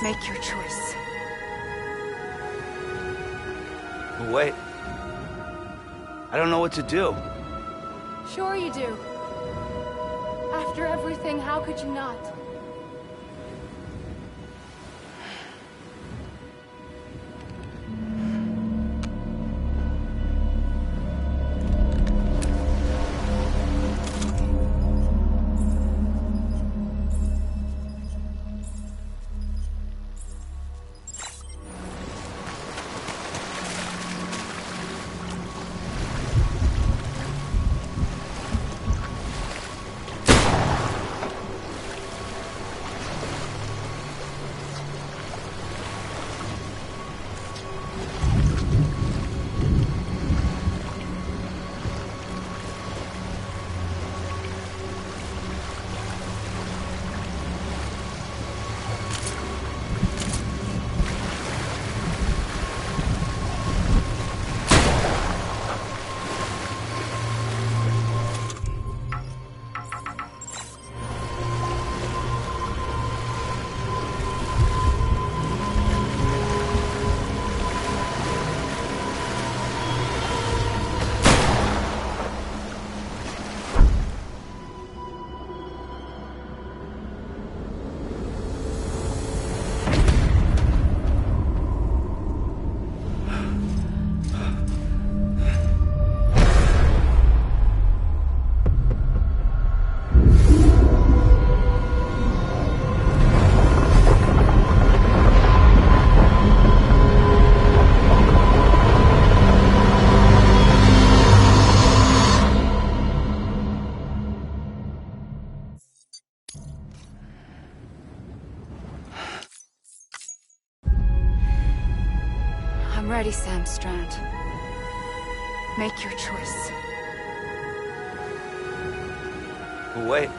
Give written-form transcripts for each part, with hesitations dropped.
Make your choice. Wait. I don't know what to do. Sure you do. After everything, how could you not? I'm ready, Sam Strand. Make your choice. Wait.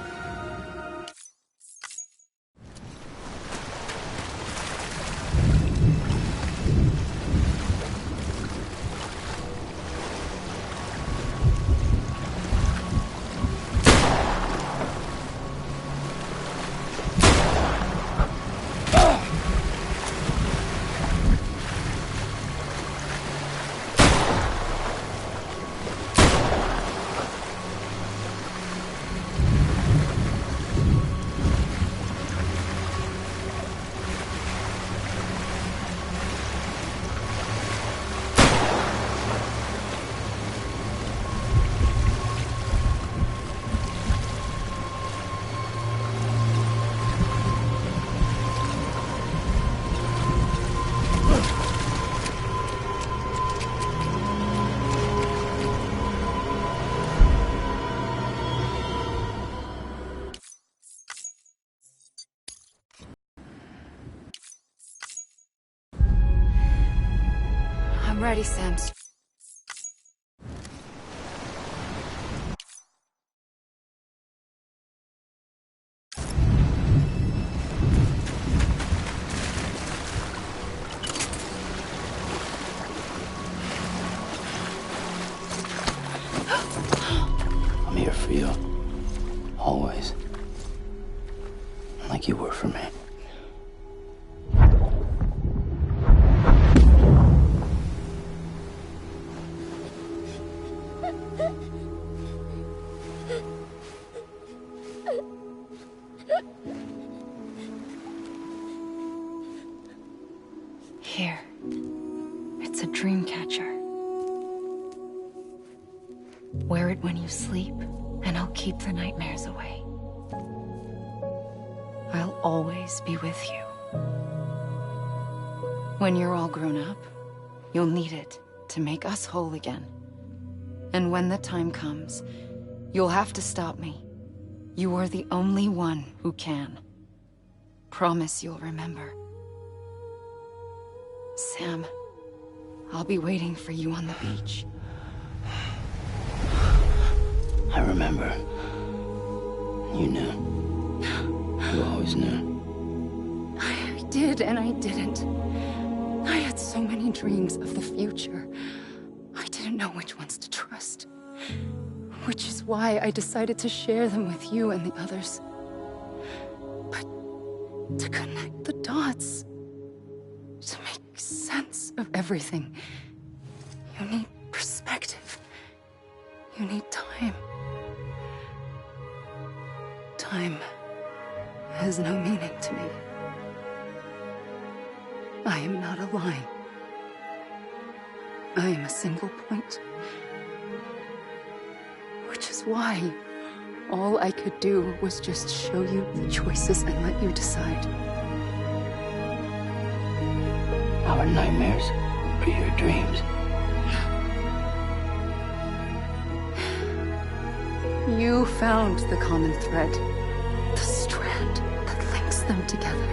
I'm ready, Sam. I'm here for you. Always. Like you were for me. Here. It's a dream catcher. Wear it when you sleep, and I'll keep the nightmares away. I'll always be with you. When you're all grown up, you'll need it to make us whole again. And when the time comes, you'll have to stop me. You are the only one who can. Promise you'll remember. Sam, I'll be waiting for you on the beach. I remember. You knew. You always knew. I did and I didn't. I had so many dreams of the future. I didn't know which ones to trust. Which is why I decided to share them with you and the others. But to connect the dots, To make sense of everything, you need perspective. You need time. Time has no meaning to me. I am not a line. I am a single point. Which is why all I could do was just show you the choices and let you decide. Our nightmares are your dreams. You found the common thread, the strand that links them together.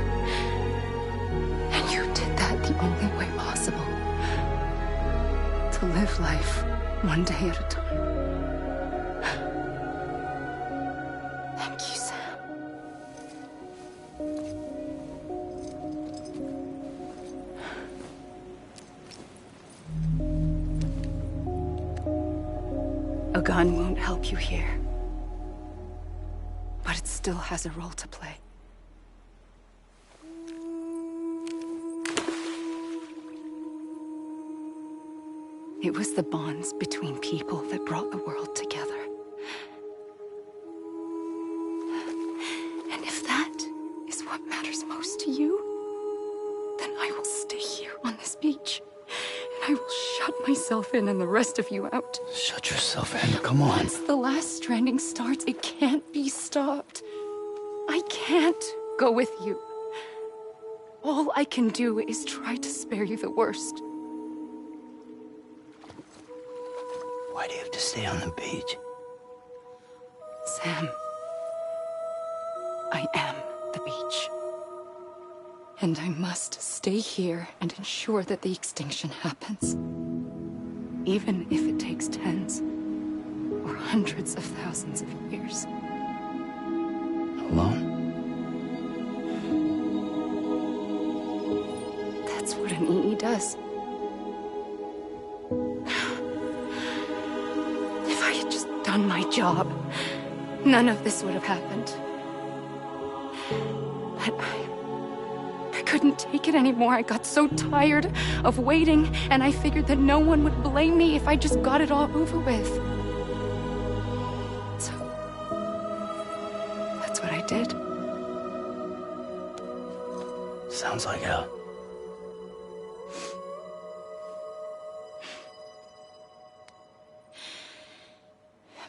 And you did that the only way possible. To live life one day at a time. Thank you, Sam. A gun won't help you here. But it still has a role to play. It was the bonds between people that brought the world together. And if that is what matters most to you, then I will stay here on this beach. And I will shut myself in and the rest of you out. Shut yourself in, come on. Once the last stranding starts, it can't be stopped. I can't go with you. All I can do is try to spare you the worst. Why do you have to stay on the beach? Sam, I am the beach. And I must stay here and ensure that the extinction happens. Even if it takes tens or hundreds of thousands of years. Alone? That's what an EE does. If I had just done my job, none of this would have happened. But I couldn't take it anymore. I got so tired of waiting, and I figured that no one would blame me if I just got it all over with. So, that's what I did. Sounds like hell.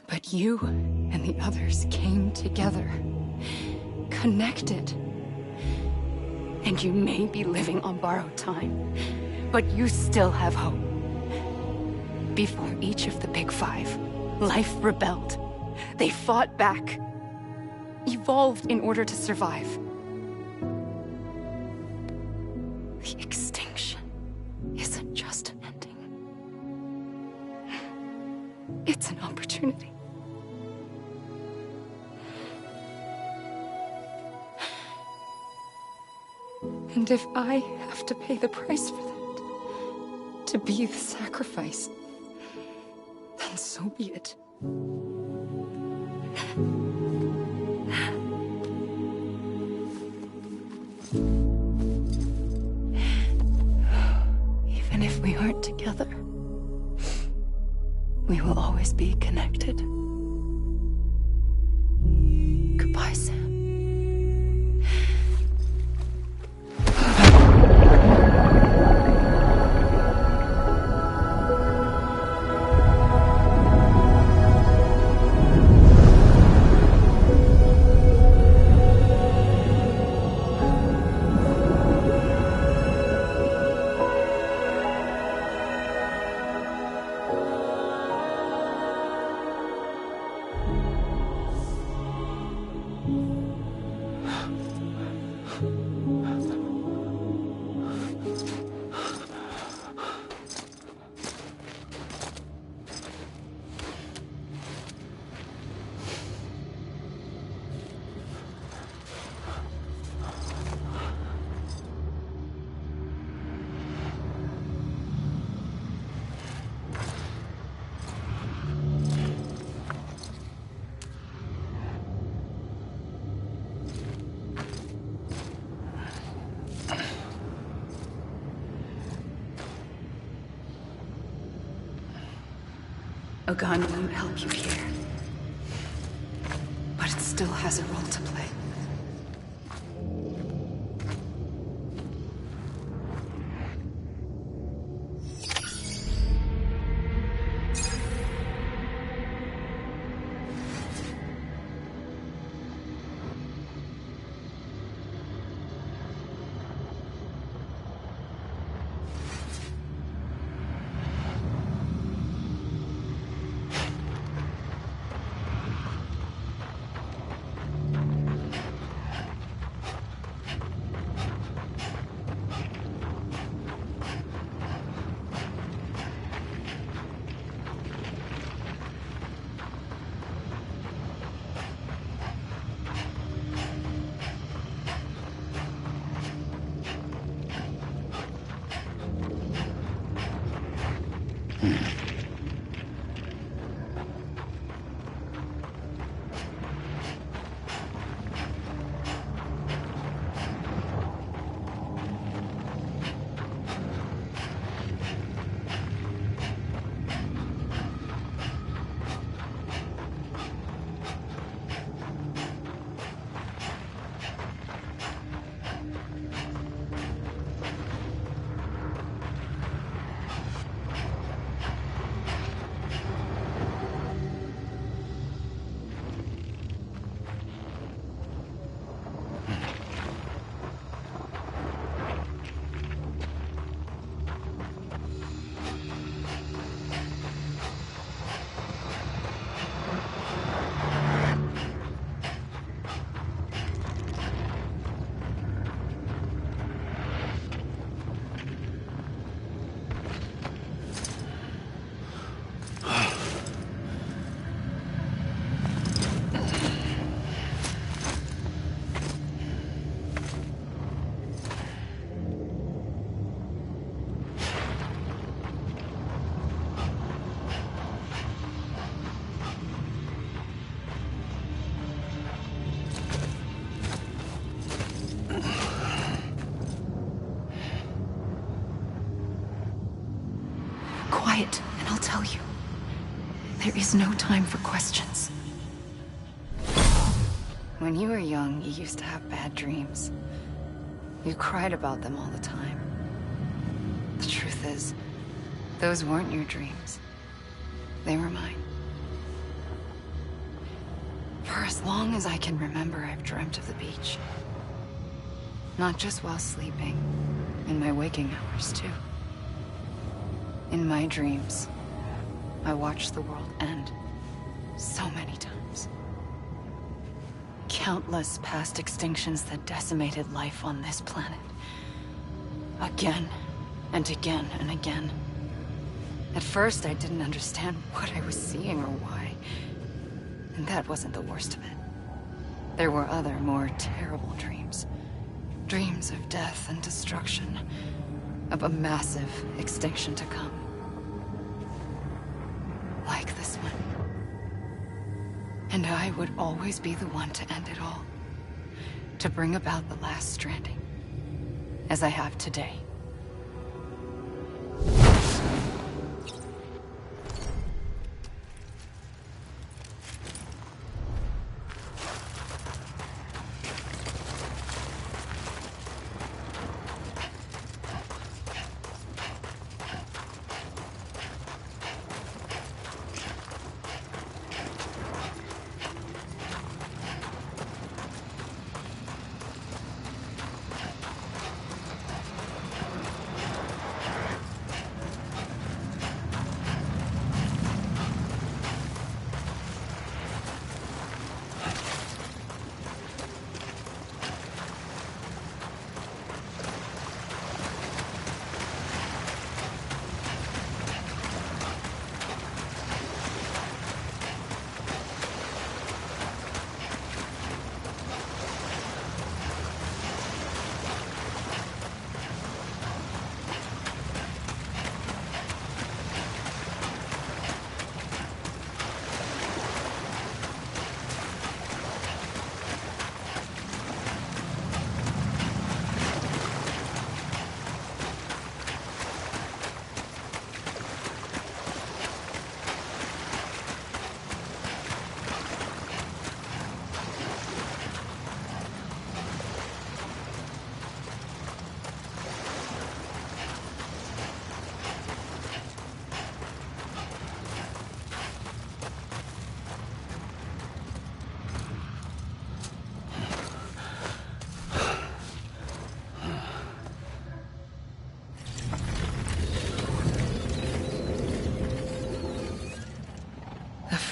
But you and the others came together, connected. And you may be living on borrowed time, but you still have hope. Before each of the Big Five, life rebelled. They fought back, evolved in order to survive. The extinction isn't just an ending. It's an opportunity. And if I have to pay the price for that, to be the sacrifice, then so be it. Even if we aren't together, we will always be connected. Goodbye, Sam. A gun won't help you here. But it still has a role to play. Quiet, and I'll tell you. There is no time for questions. When you were young, you used to have bad dreams. You cried about them all the time. The truth is, those weren't your dreams. They were mine. For as long as I can remember, I've dreamt of the beach. Not just while sleeping, in my waking hours, too. In my dreams, I watched the world end so many times. Countless past extinctions that decimated life on this planet. Again, and again, and again. At first, I didn't understand what I was seeing or why. And that wasn't the worst of it. There were other, more terrible dreams. Dreams of death and destruction. Of a massive extinction to come. Like this one. And I would always be the one to end it all. To bring about the last stranding. As I have today.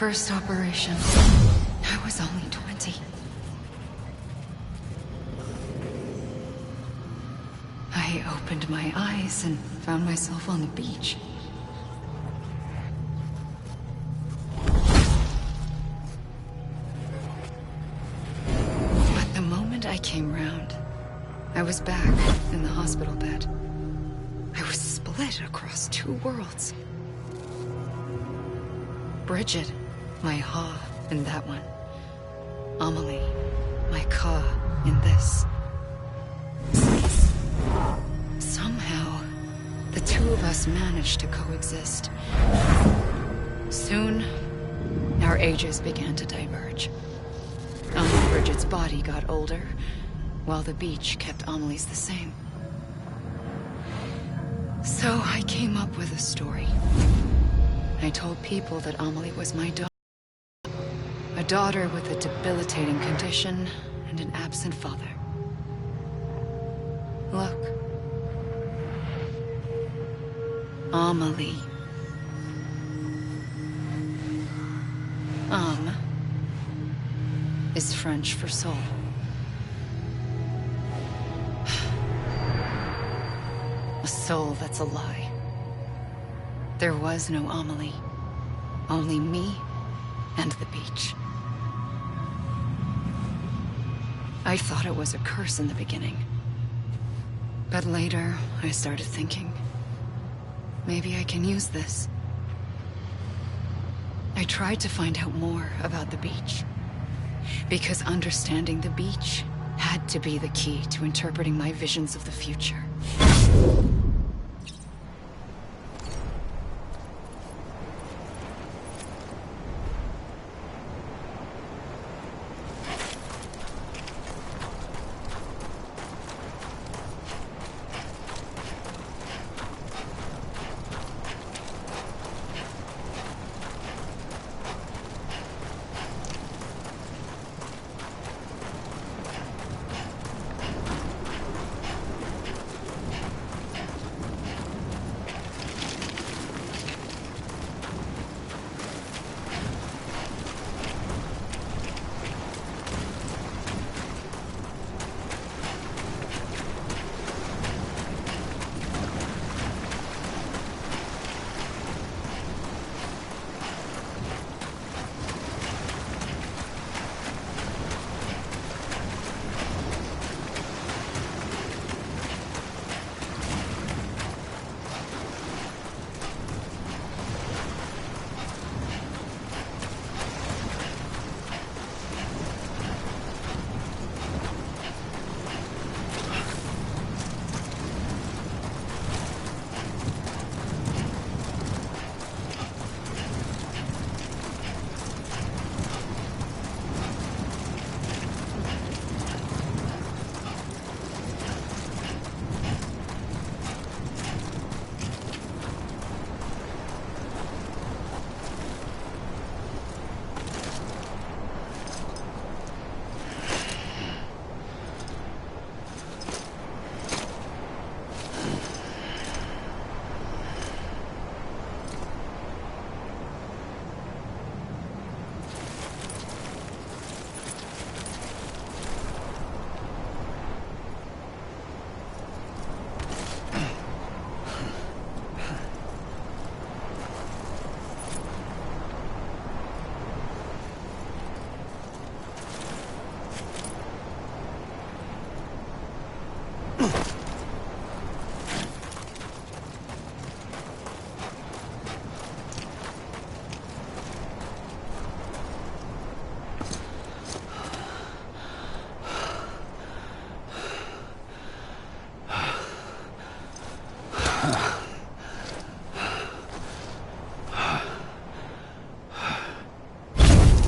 first operation, I was only 20. I opened my eyes and found myself on the beach. But the moment I came round, I was back in the hospital bed. I was split across two worlds. Bridget, my Ha in that one. Amelie, my Ka in this. Somehow, the two of us managed to coexist. Soon, our ages began to diverge. Bridget's body got older, while the beach kept Amelie's the same. So I came up with a story. I told people that Amelie was my daughter. A daughter with a debilitating condition and an absent father. Look. Amelie. Is French for soul. A soul that's a lie. There was no Amelie. Only me and the beach. I thought it was a curse in the beginning. But later, I started thinking, maybe I can use this. I tried to find out more about the beach. Because understanding the beach had to be the key to interpreting my visions of the future.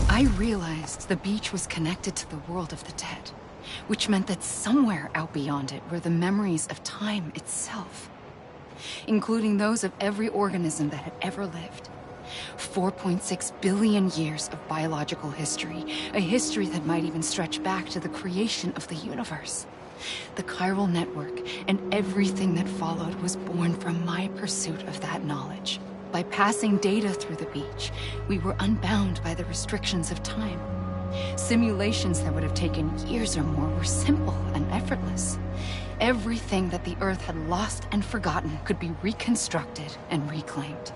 I realized the beach was connected to the world of the dead, which meant that somewhere out beyond it were the memories of time itself, including those of every organism that had ever lived. 4.6 billion years of biological history, a history that might even stretch back to the creation of the universe. The chiral network and everything that followed was born from my pursuit of that knowledge. By passing data through the beach, we were unbound by the restrictions of time. Simulations that would have taken years or more were simple and effortless. Everything that the Earth had lost and forgotten could be reconstructed and reclaimed.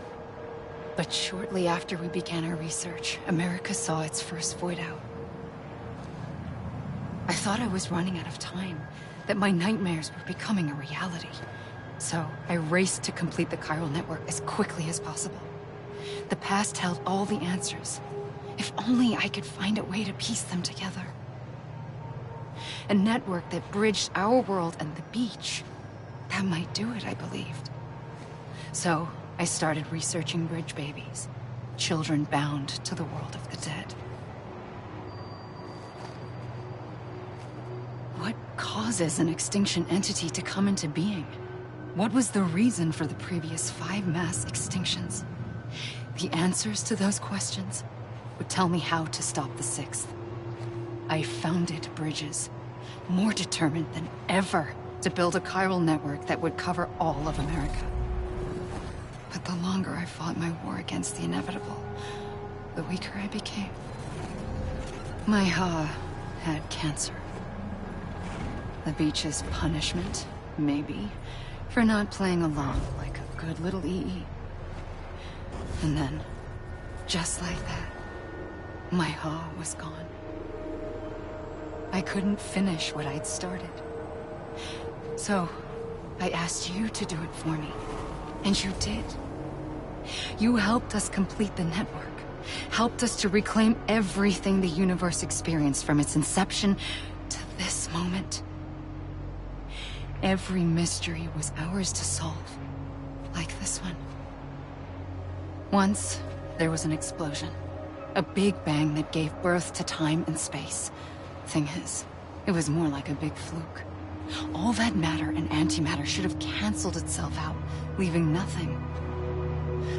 But shortly after we began our research, America saw its first void out. I thought I was running out of time, that my nightmares were becoming a reality. So I raced to complete the chiral network as quickly as possible. The past held all the answers. If only I could find a way to piece them together. A network that bridged our world and the beach. That might do it, I believed. So I started researching bridge babies, children bound to the world of the dead. What causes an extinction entity to come into being? What was the reason for the previous 5 mass extinctions? The answers to those questions would tell me how to stop the 6th. I founded bridges, more determined than ever to build a chiral network that would cover all of America. But the longer I fought my war against the inevitable, the weaker I became. My Ha had cancer. The beach's punishment, maybe, for not playing along like a good little EE. And then, just like that, my Ha was gone. I couldn't finish what I'd started. So, I asked you to do it for me. And you did. You helped us complete the network. Helped us to reclaim everything the universe experienced from its inception to this moment. Every mystery was ours to solve. Like this one. Once, there was an explosion. A big bang that gave birth to time and space. Thing is, it was more like a big fluke. All that matter and antimatter should have canceled itself out, leaving nothing.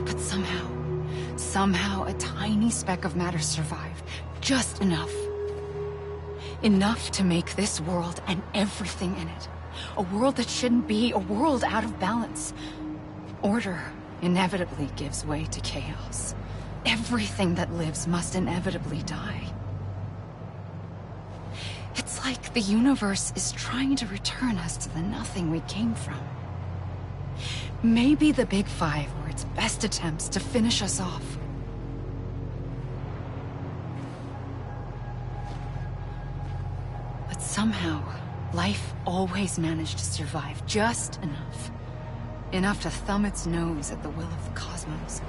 But somehow a tiny speck of matter survived. Just enough. Enough to make this world and everything in it. A world that shouldn't be, a world out of balance. Order inevitably gives way to chaos. Everything that lives must inevitably die. It's like the universe is trying to return us to the nothing we came from. Maybe the Big Five were its best attempts to finish us off. But somehow, life always managed to survive just enough. Enough to thumb its nose at the will of the cosmos.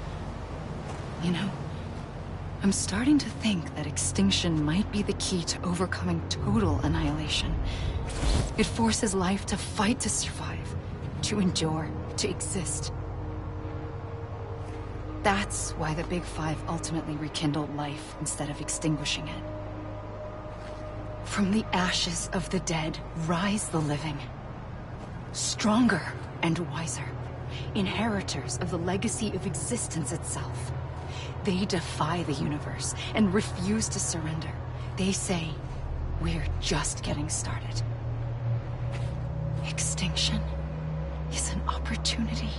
You know, I'm starting to think that extinction might be the key to overcoming total annihilation. It forces life to fight to survive, to endure, to exist. That's why the Big Five ultimately rekindled life instead of extinguishing it. From the ashes of the dead, rise the living. Stronger and wiser. Inheritors of the legacy of existence itself. They defy the universe and refuse to surrender. They say, we're just getting started. Extinction is an opportunity.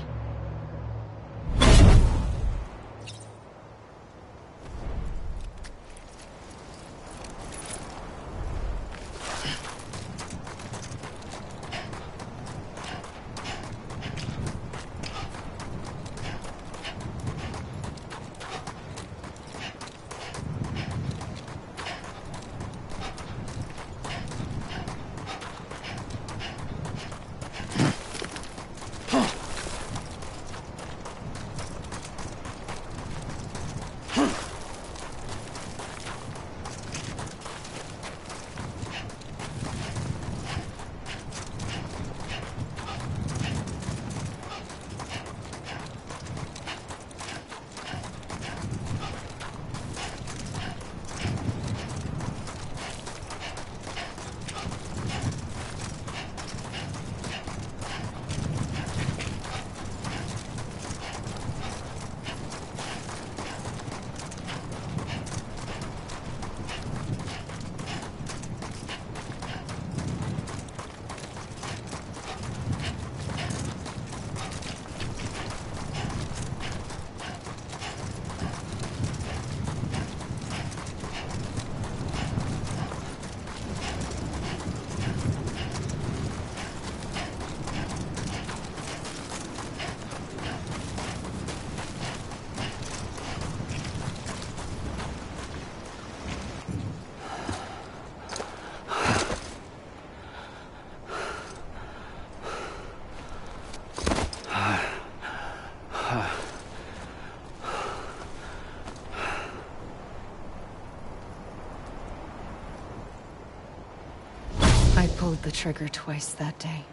pulled the trigger twice that day.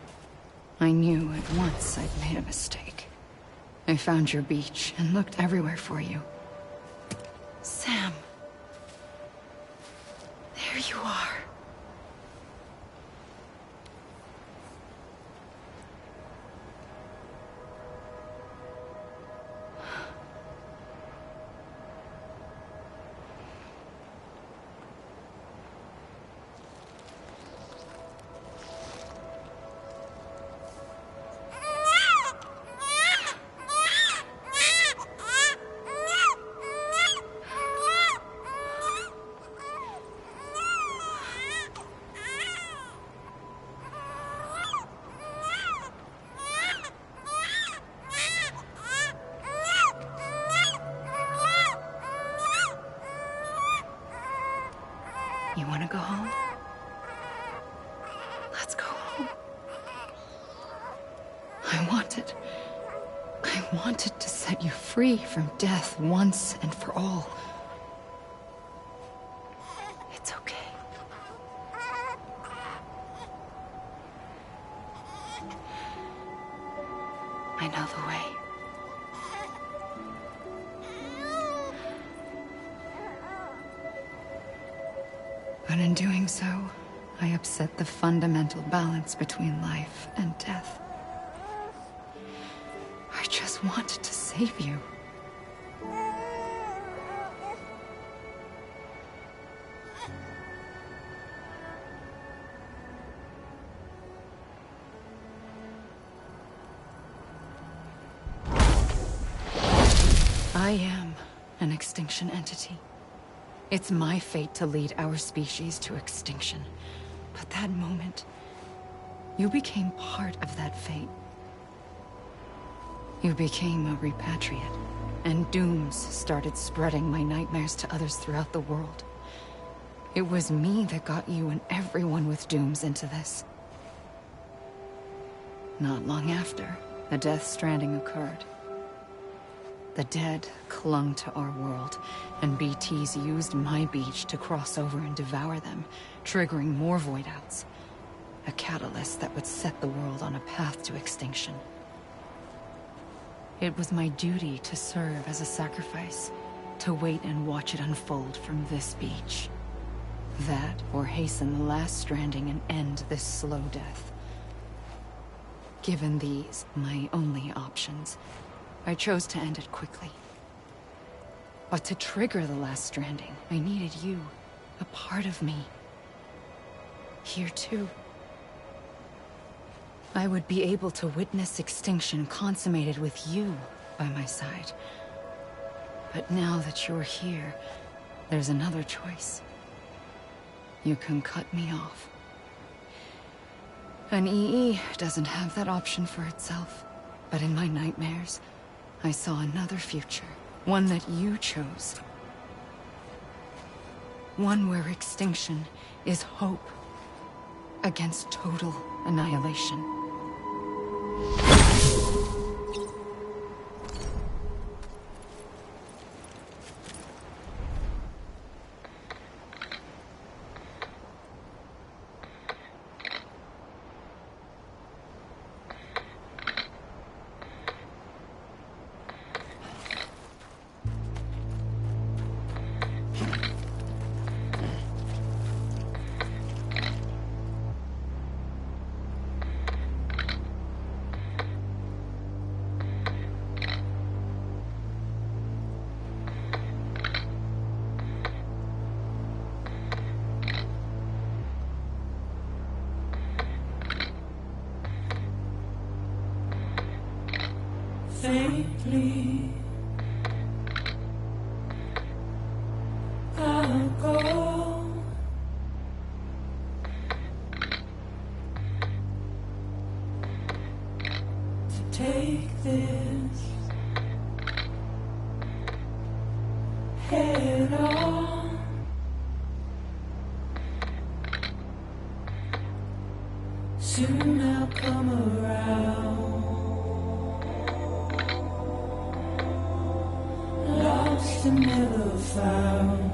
I knew at once I'd made a mistake. I found your beach and looked everywhere for you. Sam. There you are. You want to go home? Let's go home. I wanted to set you free from death once and for all. It's okay. I know the way. But in doing so, I upset the fundamental balance between life and death. I just wanted to save you. I am an extinction entity. It's my fate to lead our species to extinction. But that moment, you became part of that fate. You became a repatriate, and dooms started spreading my nightmares to others throughout the world. It was me that got you and everyone with dooms into this. Not long after, the death stranding occurred. The dead clung to our world, and BTs used my beach to cross over and devour them, triggering more void outs. A catalyst that would set the world on a path to extinction. It was my duty to serve as a sacrifice, to wait and watch it unfold from this beach. That, or hasten the last stranding and end this slow death. Given these, my only options, I chose to end it quickly. But to trigger the last stranding, I needed you, a part of me. Here too. I would be able to witness extinction consummated with you by my side. But now that you're here, there's another choice. You can cut me off. An EE doesn't have that option for itself. But in my nightmares, I saw another future. One that you chose. One where extinction is hope against total annihilation. Faintly, I'll go to take this head on. Soon I'll come around. Lost and never found,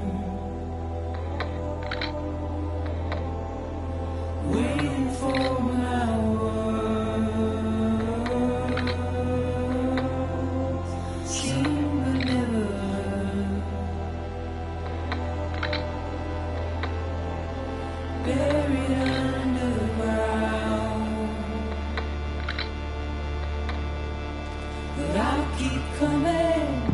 waiting but I'll keep coming.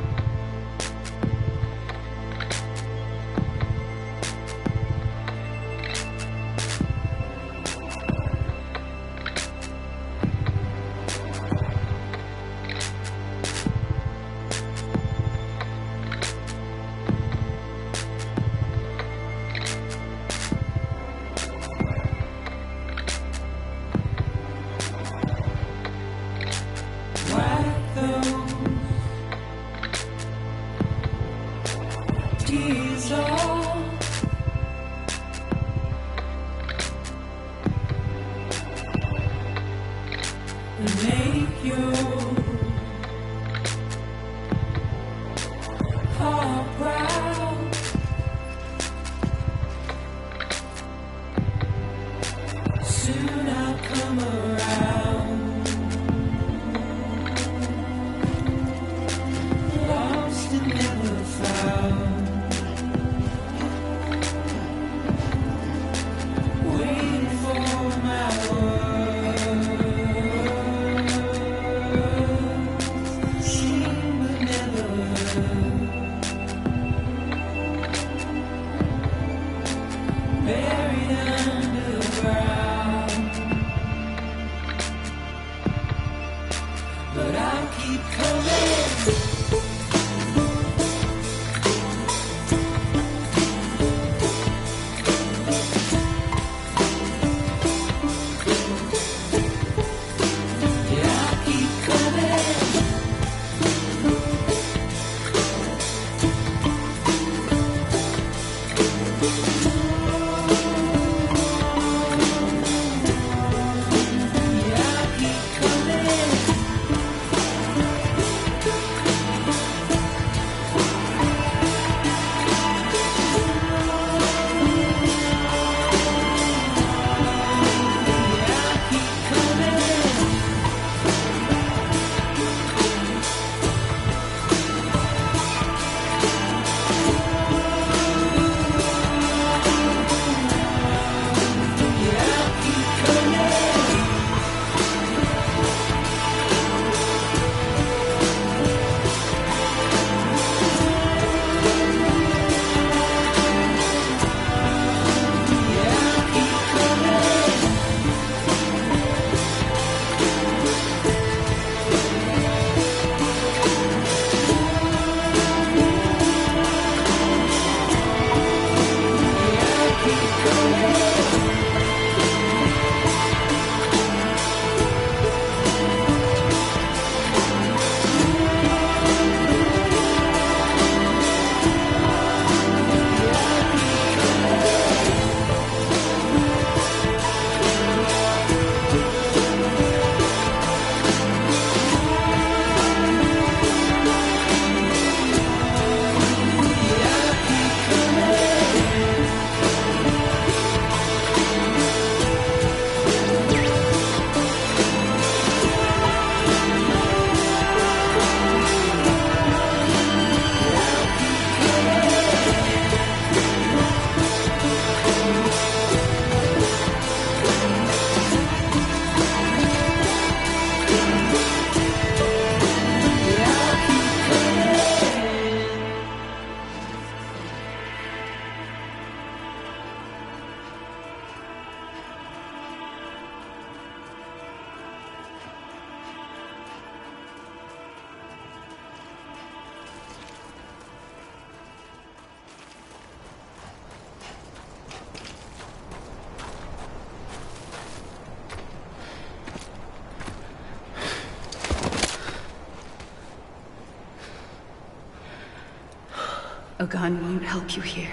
A gun won't help you here.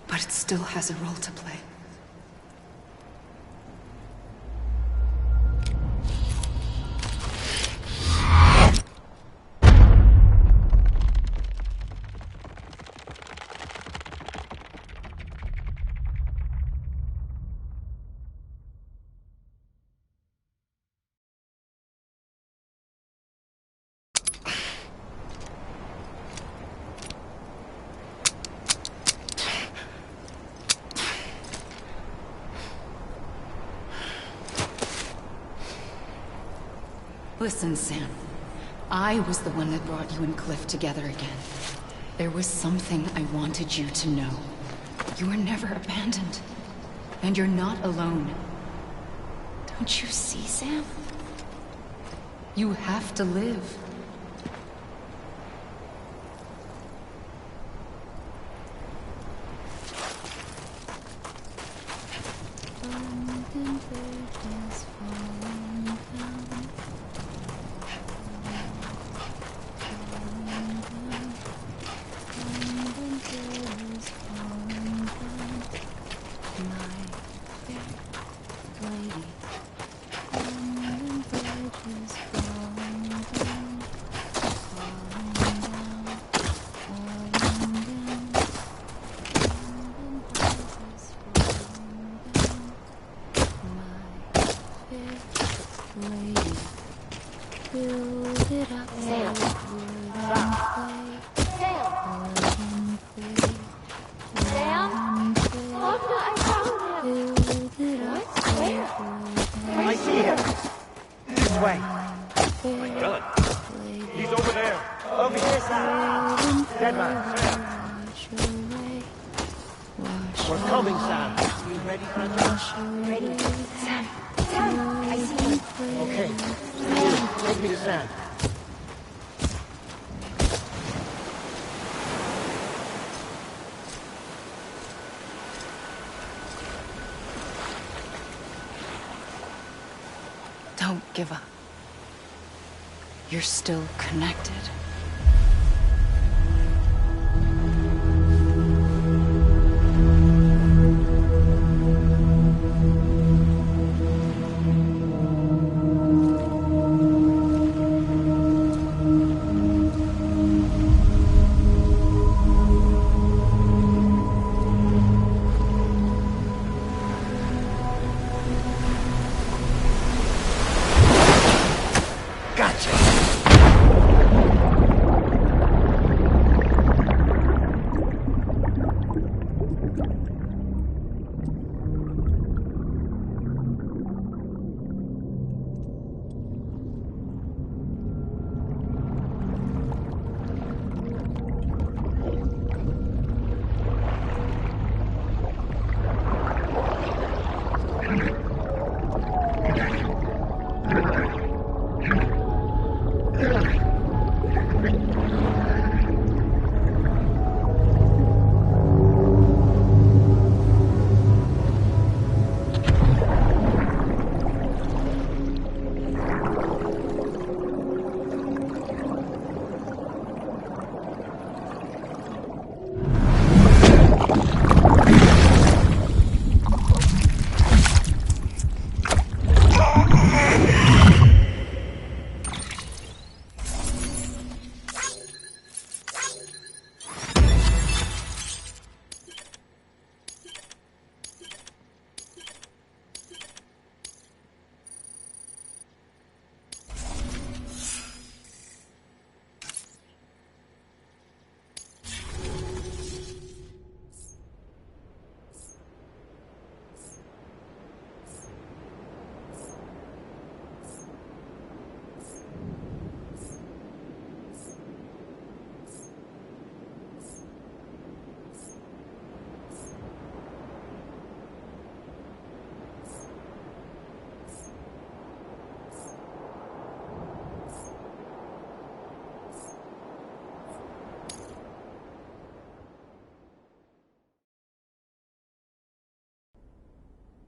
But it still has a role to play. Listen, Sam. I was the one that brought you and Cliff together again. There was something I wanted you to know. You were never abandoned. And you're not alone. Don't you see, Sam? You have to live. I see him. This way. My gun. He's over there. Over here, Sam. Dead man. We're coming, Sam. You ready for the Ready. Sam. Sam, I see you. Okay. Take me to Sam. Don't give up. You're still connected.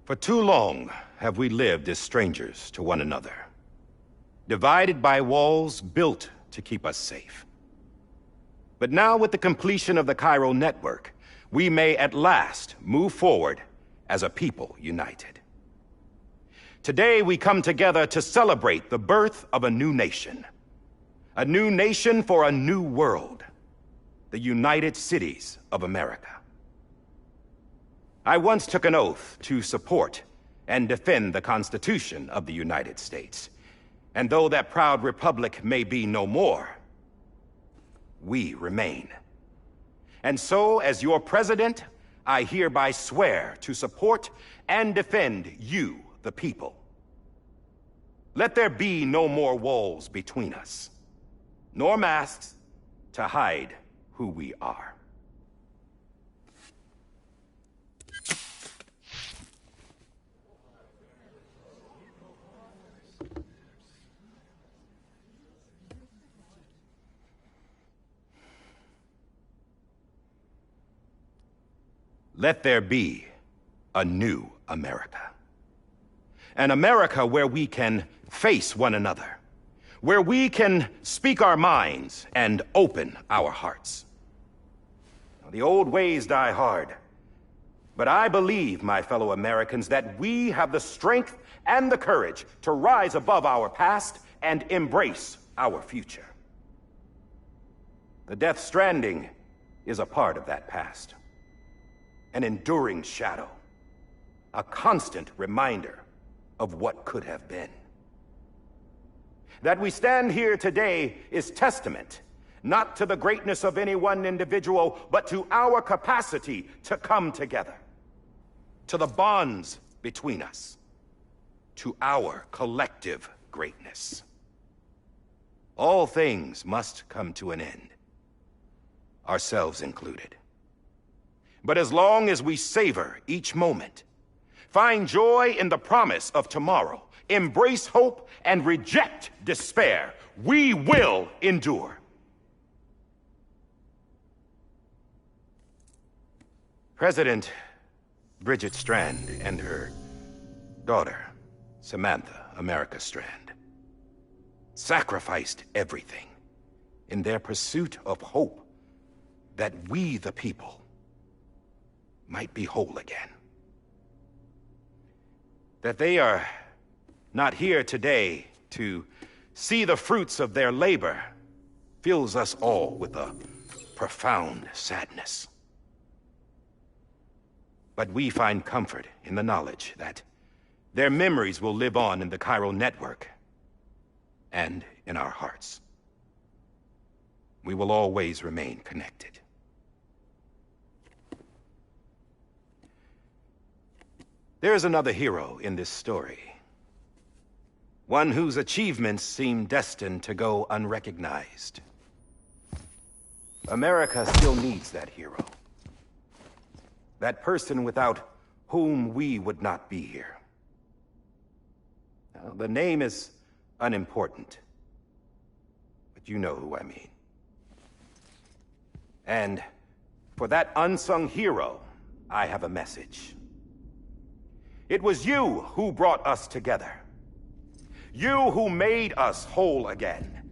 For too long have we lived as strangers to one another, divided by walls built to keep us safe. But now, with the completion of the Cairo network, we may at last move forward as a people united. Today we come together to celebrate the birth of a new nation for a new world, the United Cities of America. I once took an oath to support and defend the Constitution of the United States. And though that proud republic may be no more, we remain. And so, as your president, I hereby swear to support and defend you, the people. Let there be no more walls between us, nor masks to hide who we are. Let there be a new America. An America where we can face one another, where we can speak our minds and open our hearts. Now, the old ways die hard, but I believe, my fellow Americans, that we have the strength and the courage to rise above our past and embrace our future. The Death Stranding is a part of that past. An enduring shadow, a constant reminder of what could have been. That we stand here today is testament, not to the greatness of any one individual, but to our capacity to come together, to the bonds between us, to our collective greatness. All things must come to an end, ourselves included. But as long as we savor each moment, find joy in the promise of tomorrow, embrace hope, and reject despair, we will endure. President Bridget Strand and her daughter, Samantha America Strand, sacrificed everything in their pursuit of hope that we, the people, might be whole again. That they are not here today to see the fruits of their labor fills us all with a profound sadness. But we find comfort in the knowledge that their memories will live on in the chiral network and in our hearts. We will always remain connected. There is another hero in this story. One whose achievements seem destined to go unrecognized. America still needs that hero. That person without whom we would not be here. Now, the name is unimportant, but you know who I mean. And for that unsung hero, I have a message. It was you who brought us together. You who made us whole again.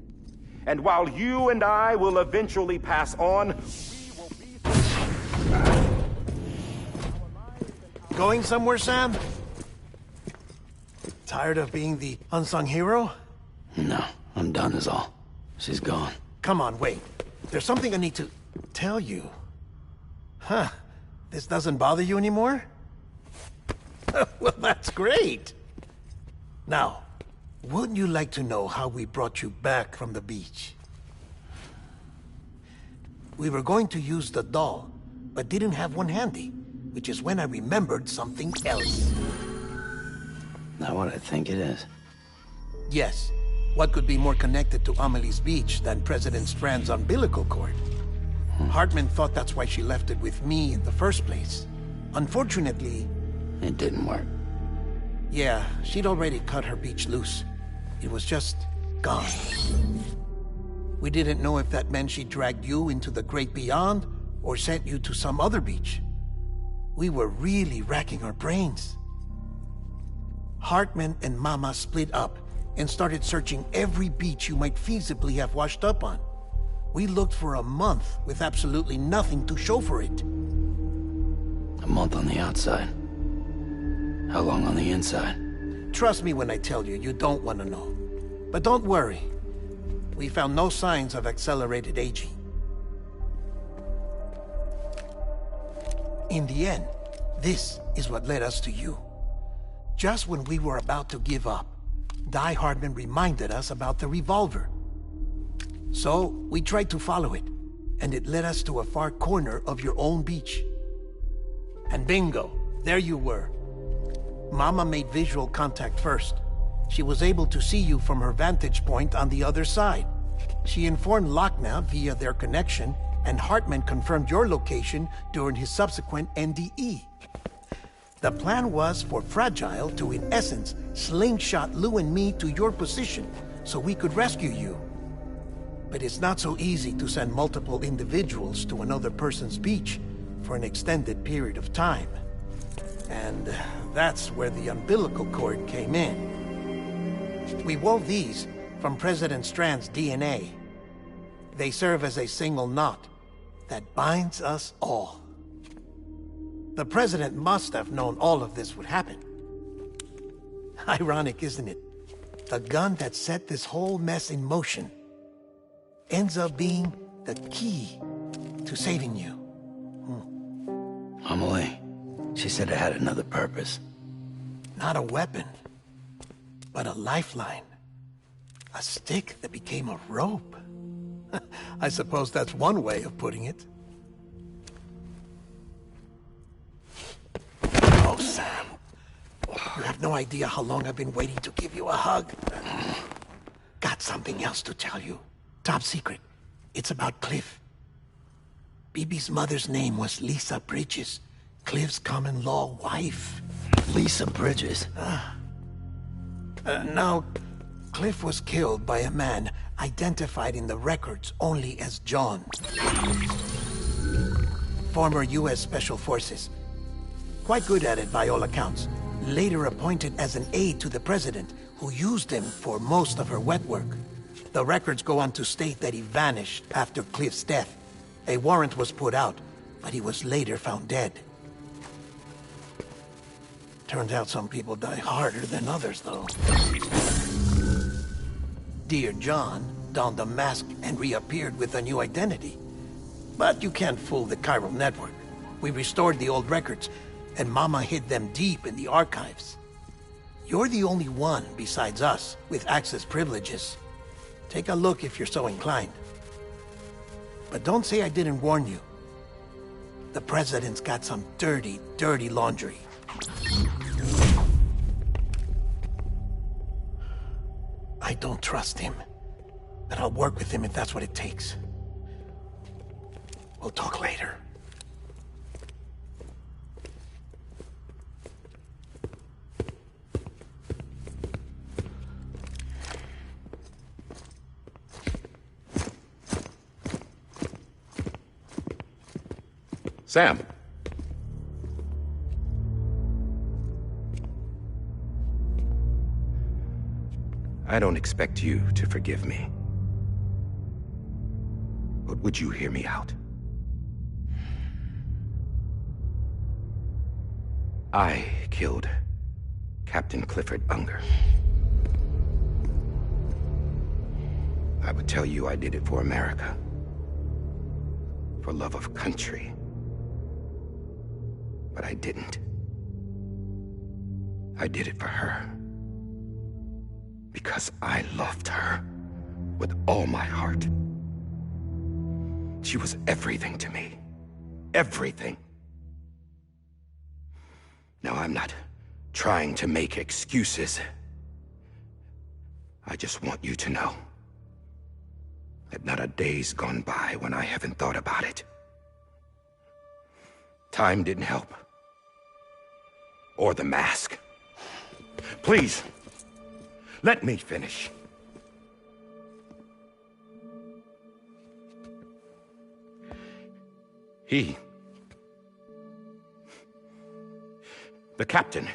And while you and I will eventually pass on, we will be... Going somewhere, Sam? Tired of being the unsung hero? No, I'm done is all. She's gone. Come on, wait. There's something I need to tell you. Huh. This doesn't bother you anymore? Well, that's great. Now, wouldn't you like to know how we brought you back from the beach? We were going to use the doll, but didn't have one handy, which is when I remembered something else. Not what I think it is. Yes. What could be more connected to Amelie's beach than President Strand's umbilical cord? Hartman thought that's why she left it with me in the first place. Unfortunately... It didn't work. Yeah, she'd already cut her beach loose. It was just gone. We didn't know if that meant she dragged you into the great beyond or sent you to some other beach. We were really racking our brains. Hartman and Mama split up and started searching every beach you might feasibly have washed up on. We looked for a month with absolutely nothing to show for it. A month on the outside. How long on the inside? Trust me when I tell you, you don't want to know. But don't worry. We found no signs of accelerated aging. In the end, this is what led us to you. Just when we were about to give up, Die Hardman reminded us about the revolver. So, we tried to follow it, and it led us to a far corner of your own beach. And bingo, there you were. Mama made visual contact first. she was able to see you from her vantage point on the other side. She informed Lochna via their connection, and Hartman confirmed your location during his subsequent NDE. The plan was for Fragile to, in essence, slingshot Lou and me to your position so we could rescue you. But it's not so easy to send multiple individuals to another person's beach for an extended period of time. And that's where the umbilical cord came in. We wove these from President Strand's DNA. They serve as a single knot that binds us all. The President must have known all of this would happen. Ironic, isn't it? The gun that set this whole mess in motion ends up being the key to saving you. Amelie, she said it had another purpose. Not a weapon, but a lifeline. A stick that became a rope. I suppose that's one way of putting it. Oh, Sam. You have no idea how long I've been waiting to give you a hug. Got something else to tell you. Top secret. It's about Cliff. Bibi's mother's name was Lisa Bridges, Cliff's common-law wife. Lisa Bridges? Now, Cliff was killed by a man identified in the records only as John. Former U.S. Special Forces. Quite good at it by all accounts. Later appointed as an aide to the President, who used him for most of her wet work. The records go on to state that he vanished after Cliff's death. A warrant was put out, but he was later found dead. Turns out some people die harder than others, though. Dear John donned a mask and reappeared with a new identity. But you can't fool the chiral network. We restored the old records, and Mama hid them deep in the archives. You're the only one besides us with access privileges. Take a look if you're so inclined. But don't say I didn't warn you. The President's got some dirty, dirty laundry. I don't trust him, but I'll work with him if that's what it takes. We'll talk later. Sam. I don't expect you to forgive me. But would you hear me out? I killed Captain Clifford Unger. I would tell you I did it for America. For love of country. But I didn't. I did it for her. Because I loved her with all my heart. She was everything to me. Everything. Now, I'm not trying to make excuses. I just want you to know that not a day's gone by when I haven't thought about it. Time didn't help. Or the mask. Please, let me finish. The captain,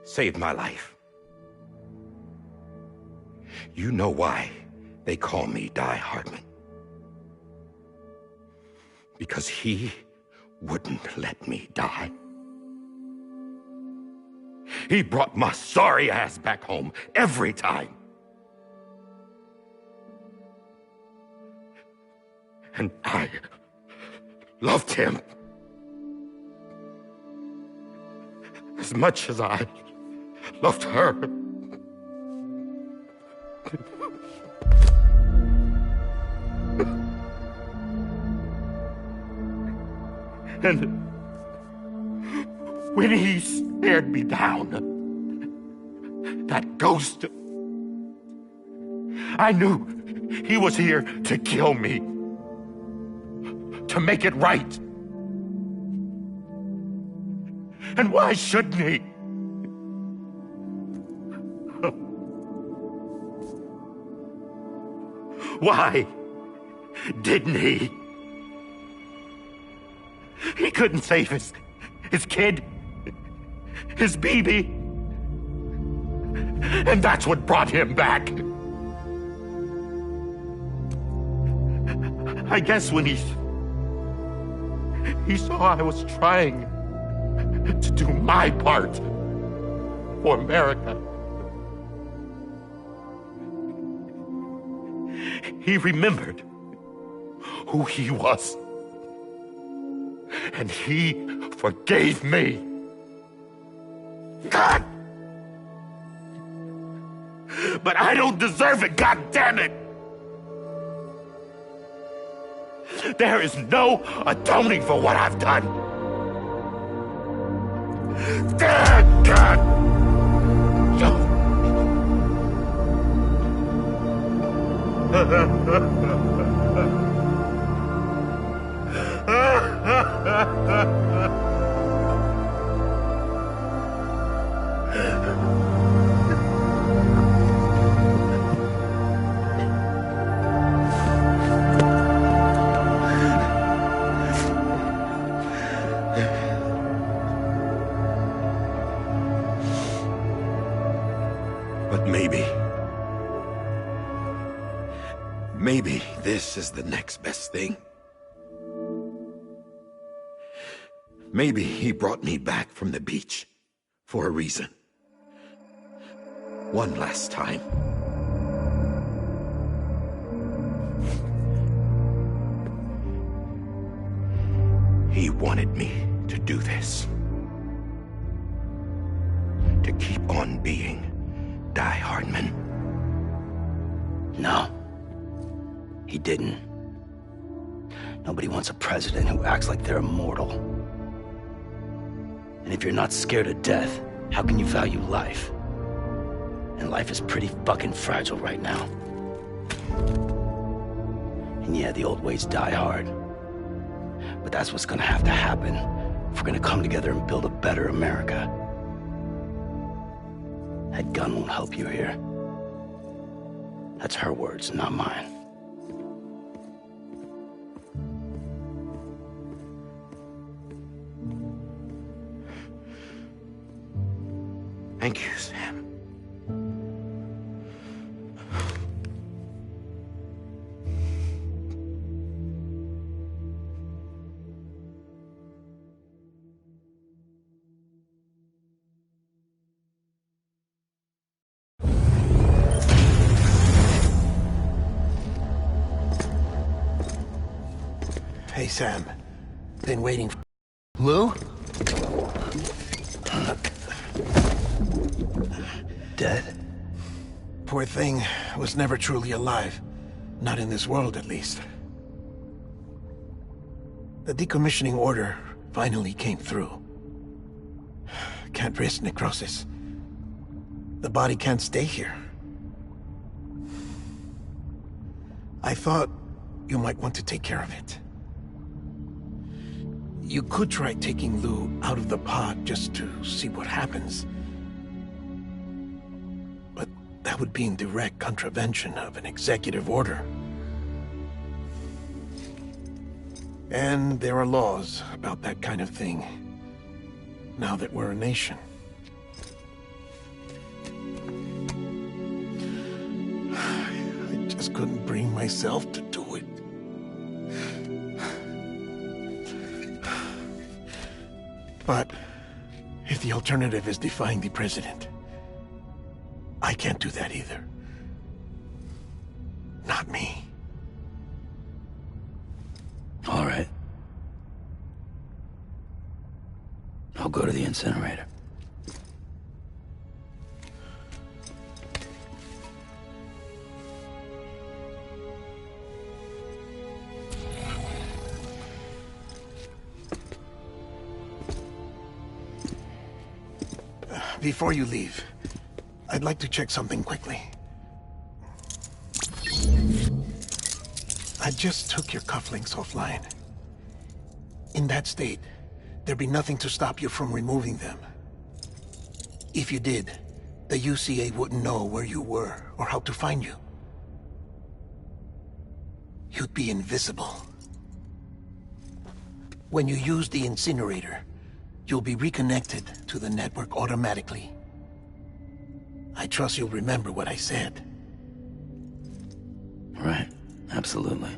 saved my life. You know why they call me Die Hartman. Because he wouldn't let me die. He brought my sorry ass back home every time. And I loved him as much as I loved her. And when he stared me down, that ghost. I knew he was here to kill me. To make it right. And why shouldn't he? Why didn't he? He couldn't save his kid, his baby. And that's what brought him back. I guess when he saw I was trying to do my part for America, he remembered who he was. And he forgave me. God! But I don't deserve it, God damn it! There is no atoning for what I've done. God! But maybe this is the next best thing. Maybe he brought me back from the beach for a reason. One last time. He wanted me to do this. To keep on being Die Hardman. No. He didn't. Nobody wants a president who acts like they're immortal. And if you're not scared of death, how can you value life? And life is pretty fucking fragile right now. And yeah, the old ways die hard. But that's what's gonna have to happen if we're gonna come together and build a better America. That gun won't help you here. That's her words, not mine. Thank you, Sam. Hey, Sam. Been waiting for... Lou? Dead? Poor thing was never truly alive. Not in this world, at least. The decommissioning order finally came through. Can't risk necrosis. The body can't stay here. I thought you might want to take care of it. You could try taking Lou out of the pod just to see what happens. But that would be in direct contravention of an executive order. And there are laws about that kind of thing, now that we're a nation. I just couldn't bring myself to do it. But if the alternative is defying the president, I can't do that either. Not me. All right. I'll go to the incinerator. Before you leave, I'd like to check something quickly. I just took your cufflinks offline. In that state, there'd be nothing to stop you from removing them. If you did, the UCA wouldn't know where you were or how to find you. You'd be invisible. When you use the incinerator, you'll be reconnected to the network automatically. I trust you'll remember what I said. Right, absolutely.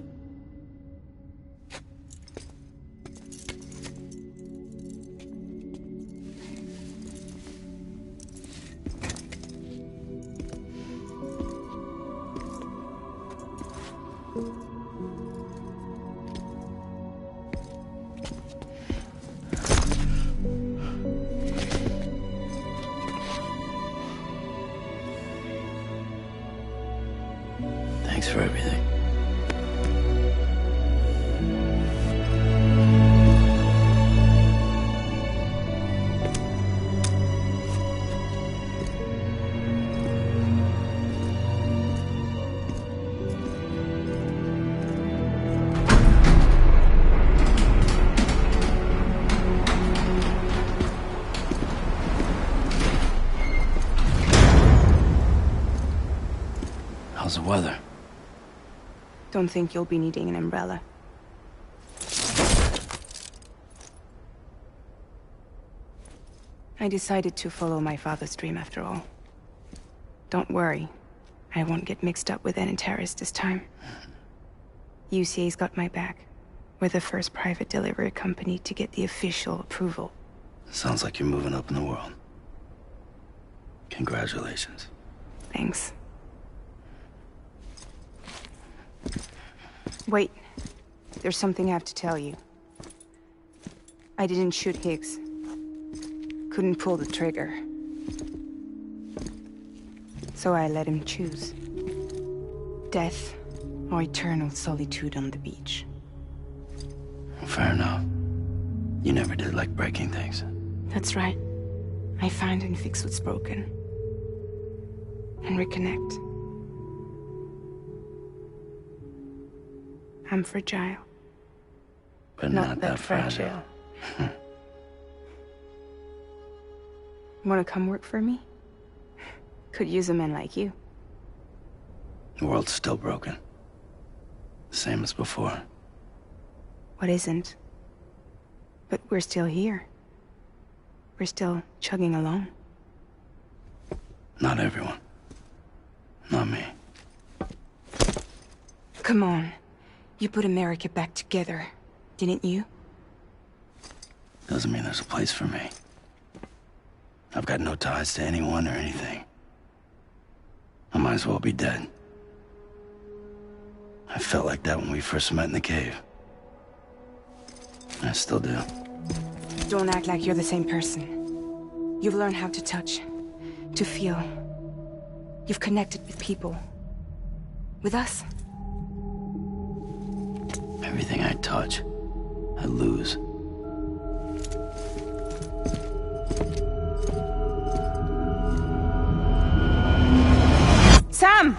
Thanks for everything. How's the weather? Don't think you'll be needing an umbrella. I decided to follow my father's dream after all. Don't worry. I won't get mixed up with any terrorists this time. UCA's got my back. We're the first private delivery company to get the official approval. Sounds like you're moving up in the world. Congratulations. Thanks. Wait. There's something I have to tell you. I didn't shoot Higgs. Couldn't pull the trigger. So I let him choose. Death or eternal solitude on the beach. Fair enough. You never did like breaking things. That's right. I find and fix what's broken. And reconnect. I'm fragile. But not that fragile. Wanna come work for me? Could use a man like you. The world's still broken. Same as before. What isn't? But we're still here. We're still chugging along. Not everyone. Not me. Come on. You put America back together, didn't you? Doesn't mean there's a place for me. I've got no ties to anyone or anything. I might as well be dead. I felt like that when we first met in the cave. I still do. Don't act like you're the same person. You've learned how to touch, to feel. You've connected with people. With us. Everything I touch, I lose. Sam!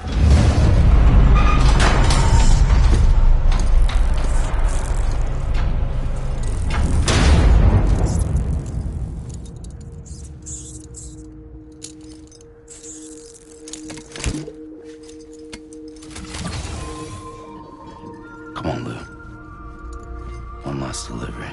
Come on, Lou. One last delivery.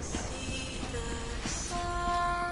See the sun.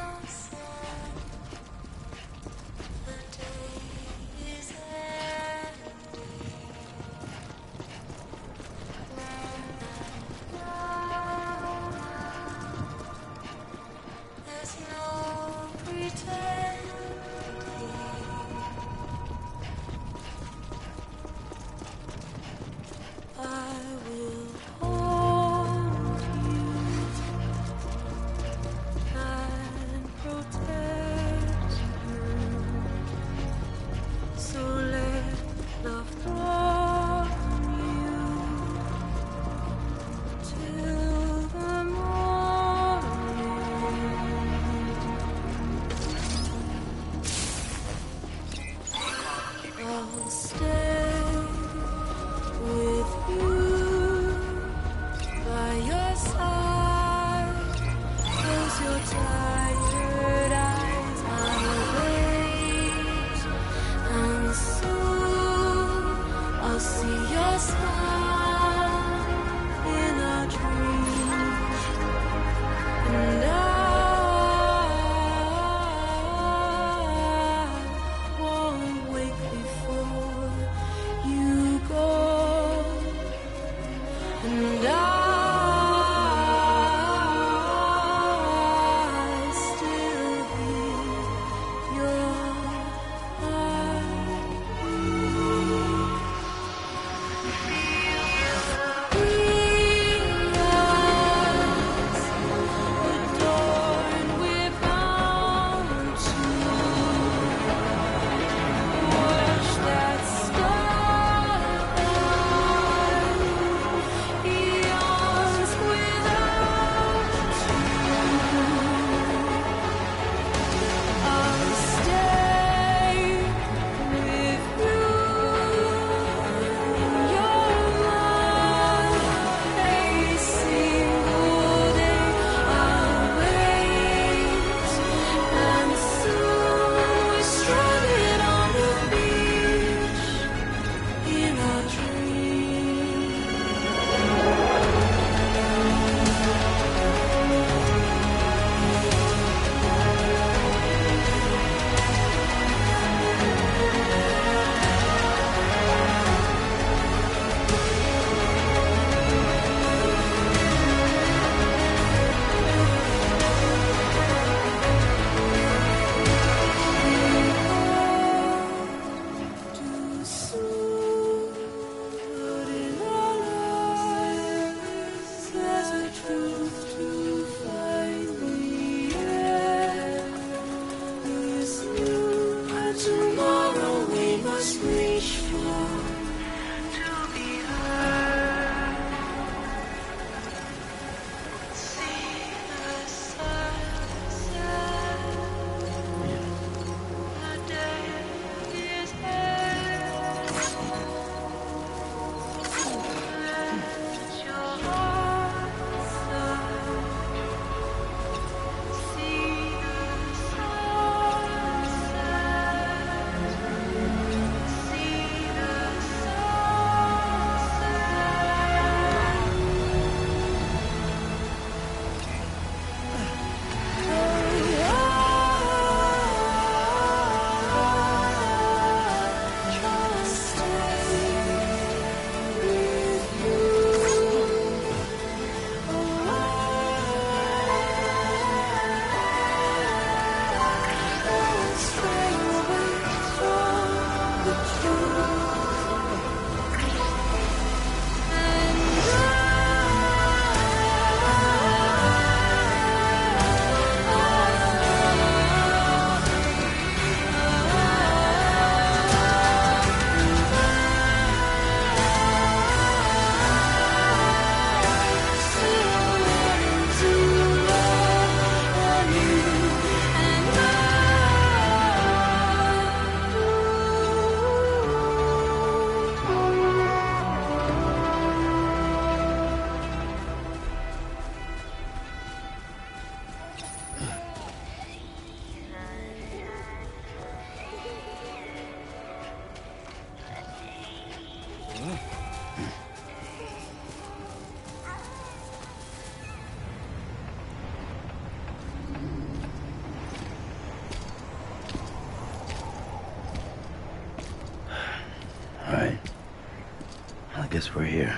guess we're here.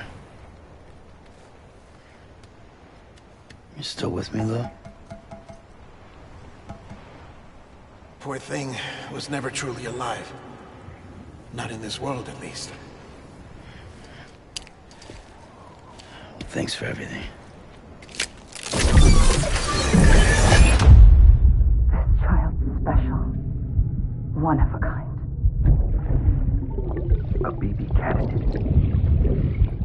You still with me, Lou? Poor thing was never truly alive. Not in this world, at least. Thanks for everything. This child's special. One of a kind. A BB candidate.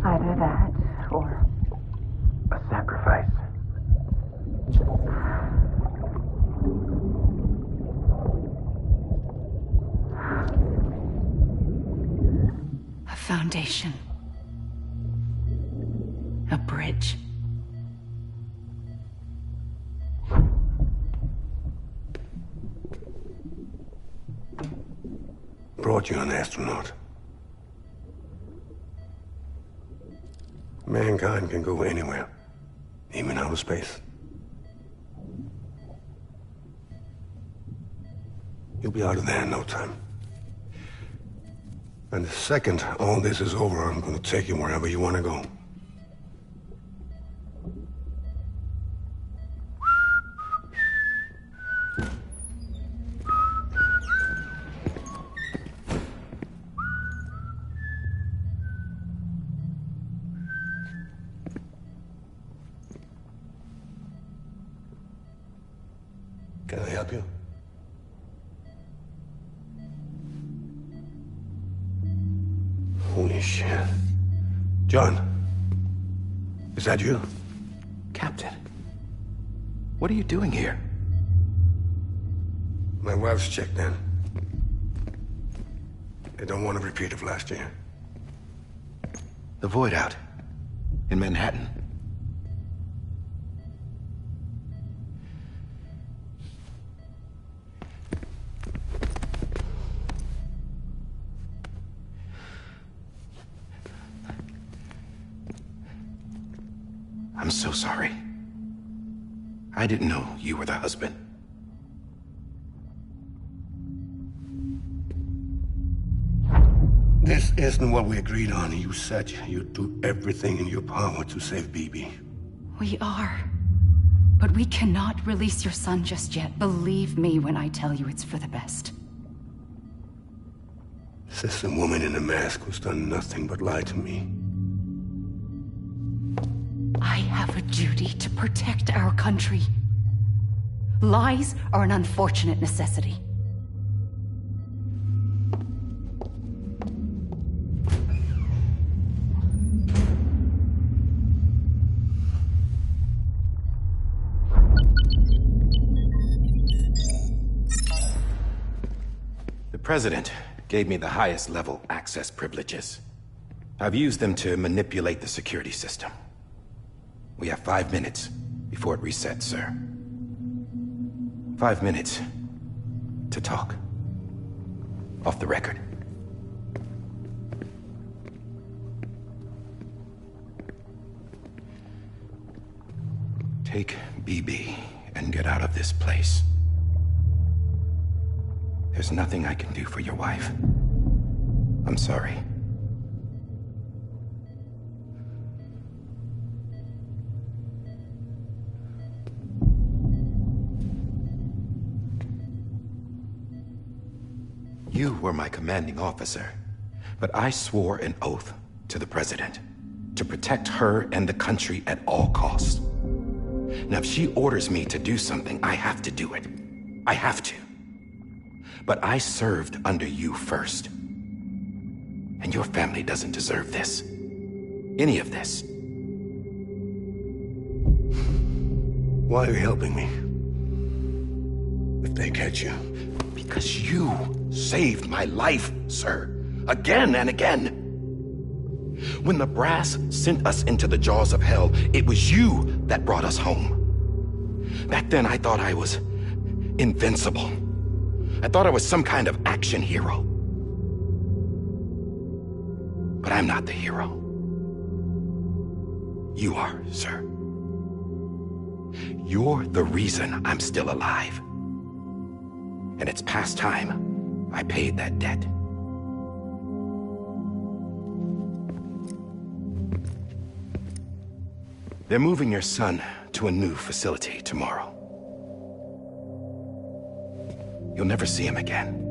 Either that, or... A sacrifice. a foundation. A bridge. Brought you an astronaut. Mankind can go anywhere, even outer space. You'll be out of there in no time. And the second all this is over, I'm gonna take you wherever you wanna go. Can I help you? Holy shit. John, is that you? Captain, what are you doing here? My wife's checked in. They don't want a repeat of last year. The Void out in Manhattan. I'm so sorry. I didn't know you were the husband. This isn't what we agreed on. You said you'd do everything in your power to save BB. We are. But we cannot release your son just yet. Believe me when I tell you it's for the best. This is a woman in a mask who's done nothing but lie to me. I have a duty to protect our country. Lies are an unfortunate necessity. The President gave me the highest level access privileges. I've used them to manipulate the security system. We have 5 minutes before it resets, sir. 5 minutes to talk. Off the record. Take BB and get out of this place. There's nothing I can do for your wife. I'm sorry. You were my commanding officer, but I swore an oath to the President to protect her and the country at all costs. Now, if she orders me to do something, I have to do it. I have to. But I served under you first. And your family doesn't deserve this. Any of this. Why are you helping me? If they catch you. Because you saved my life, sir. Again and again. When the brass sent us into the jaws of hell, it was you that brought us home. Back then, I thought I was invincible. I thought I was some kind of action hero. But I'm not the hero. You are, sir. You're the reason I'm still alive. And it's past time I paid that debt. They're moving your son to a new facility tomorrow. You'll never see him again.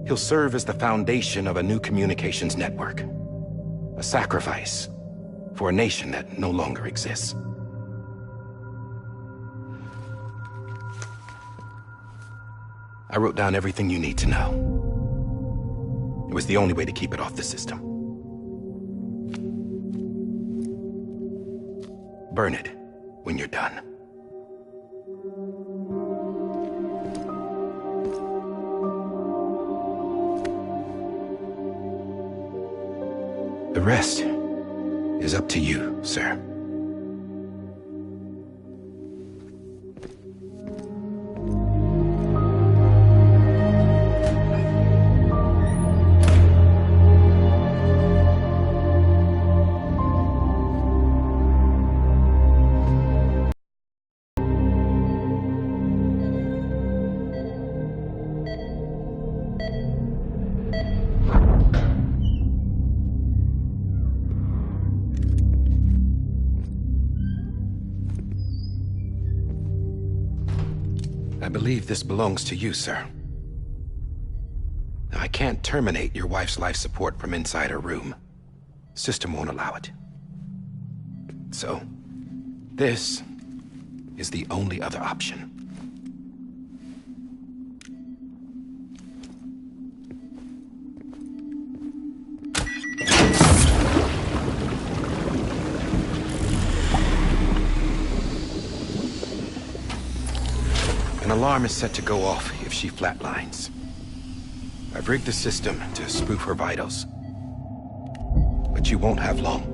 He'll serve as the foundation of a new communications network. A sacrifice for a nation that no longer exists. I wrote down everything you need to know. It was the only way to keep it off the system. Burn it when you're done. The rest is up to you, sir. I believe this belongs to you, sir. I can't terminate your wife's life support from inside her room. System won't allow it. So, this is the only other option. An alarm is set to go off if she flatlines. I've rigged the system to spoof her vitals. But you won't have long.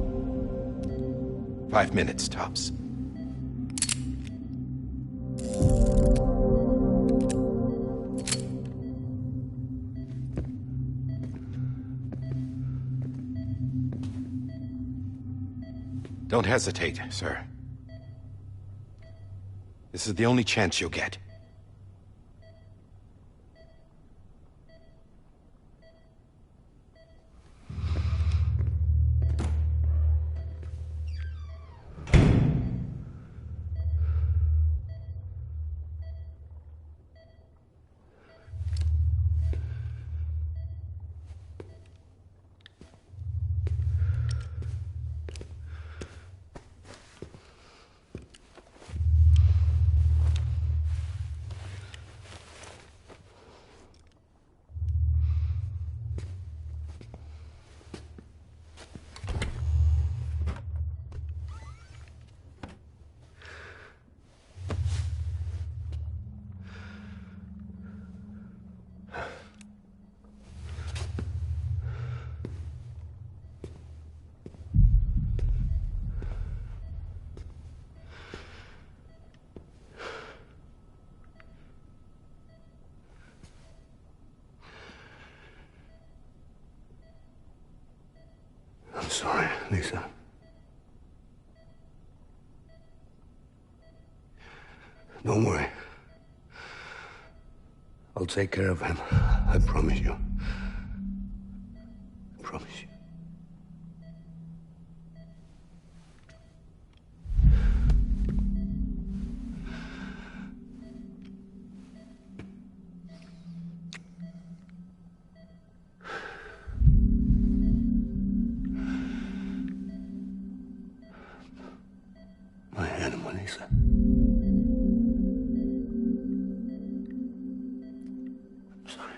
5 minutes, tops. Don't hesitate, sir. This is the only chance you'll get. I'm sorry, Lisa. Don't worry. I'll take care of him. I promise you. I promise you. My animal, Lisa. I'm sorry.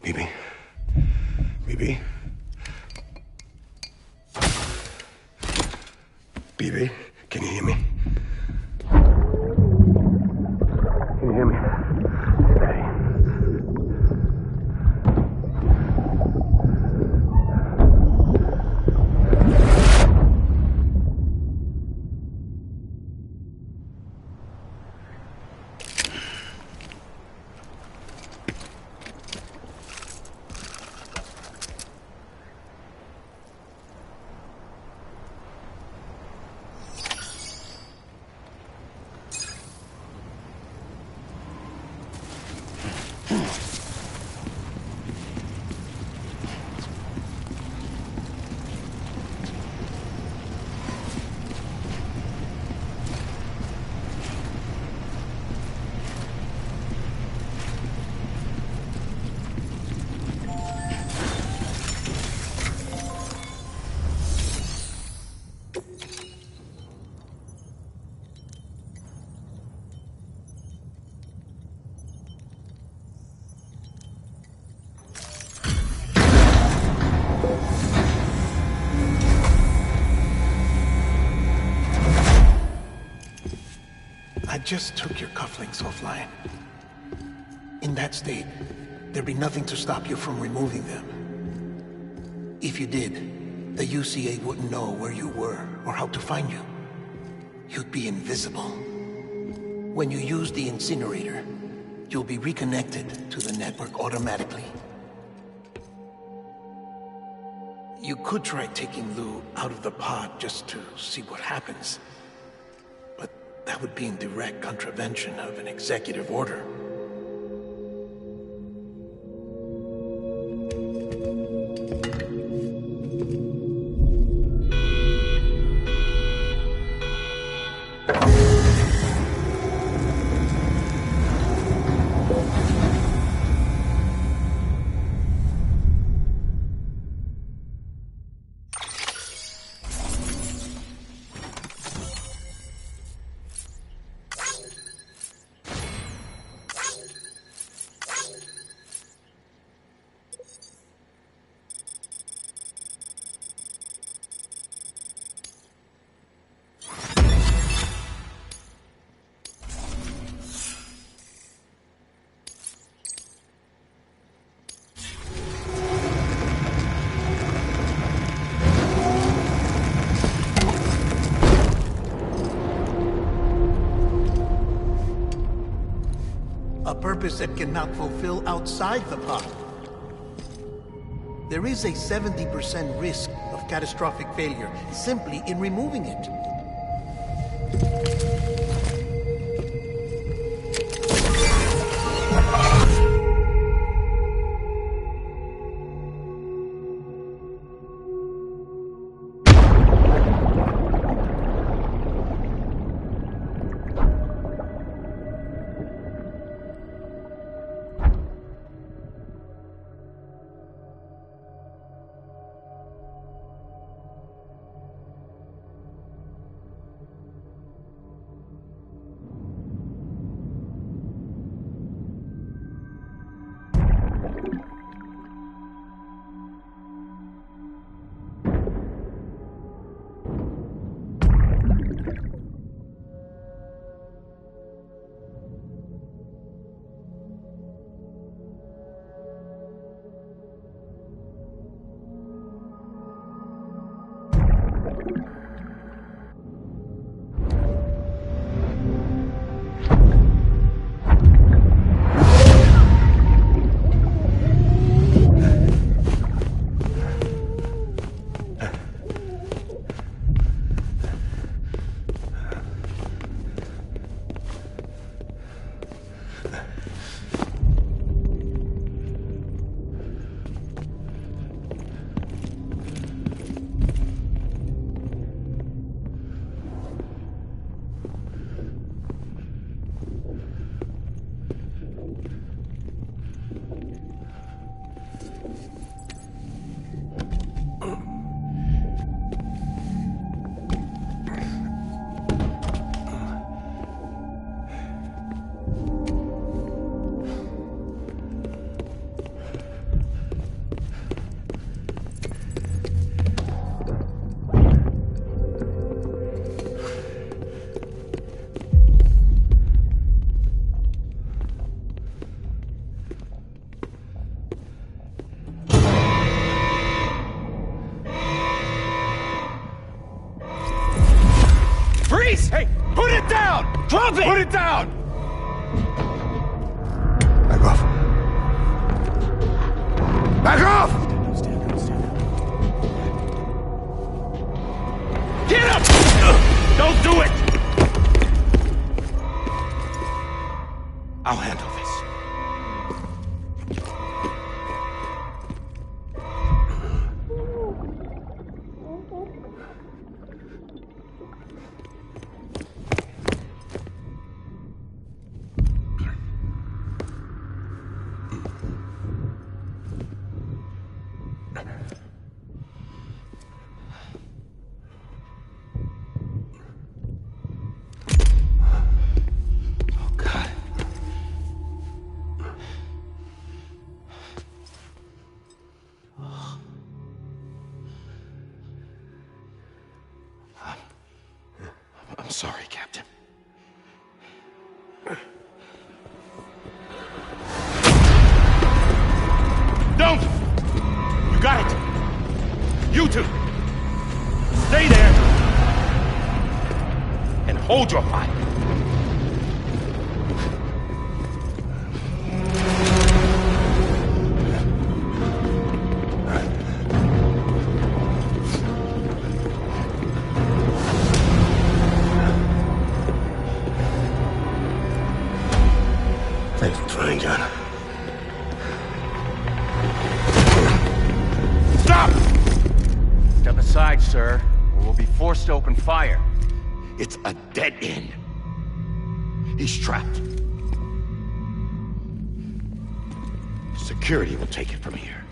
Bibi? Bibi? Bibi, can you hear me? Can you hear me? Steady. just took your cufflinks offline. In that state, there'd be nothing to stop you from removing them. If you did, the UCA wouldn't know where you were or how to find you. You'd be invisible. When you use the incinerator, you'll be reconnected to the network automatically. You could try taking Lou out of the pod just to see what happens. But that would be in direct contravention of an executive order. Purpose that cannot fulfill outside the pod. There is a 70% risk of catastrophic failure simply in removing it. Hey, put it down! Drop it! Put it down! Back off. Back off! Get up! Don't do it! I'll handle this. I'm sorry, Captain. got it! You two! Stay there! And hold your fire! Thanks for trying, John. Stop! Step aside, sir, or we'll be forced to open fire. It's a dead end. He's trapped. Security will take it from here.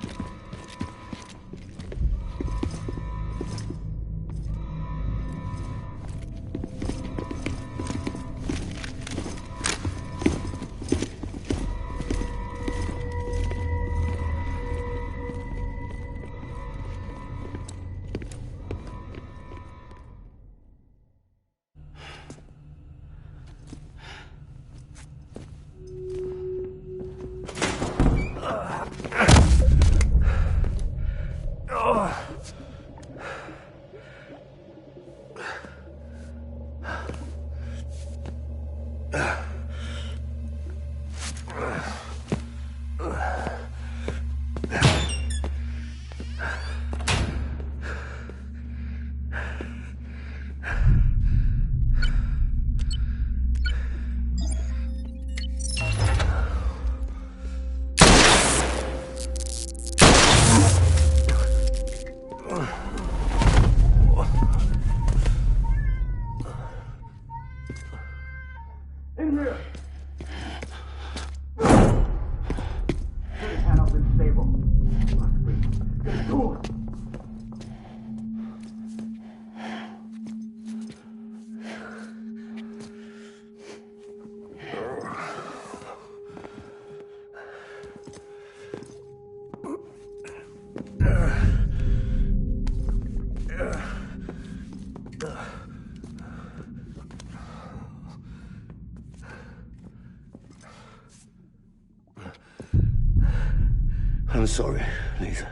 I'm sorry, Lisa.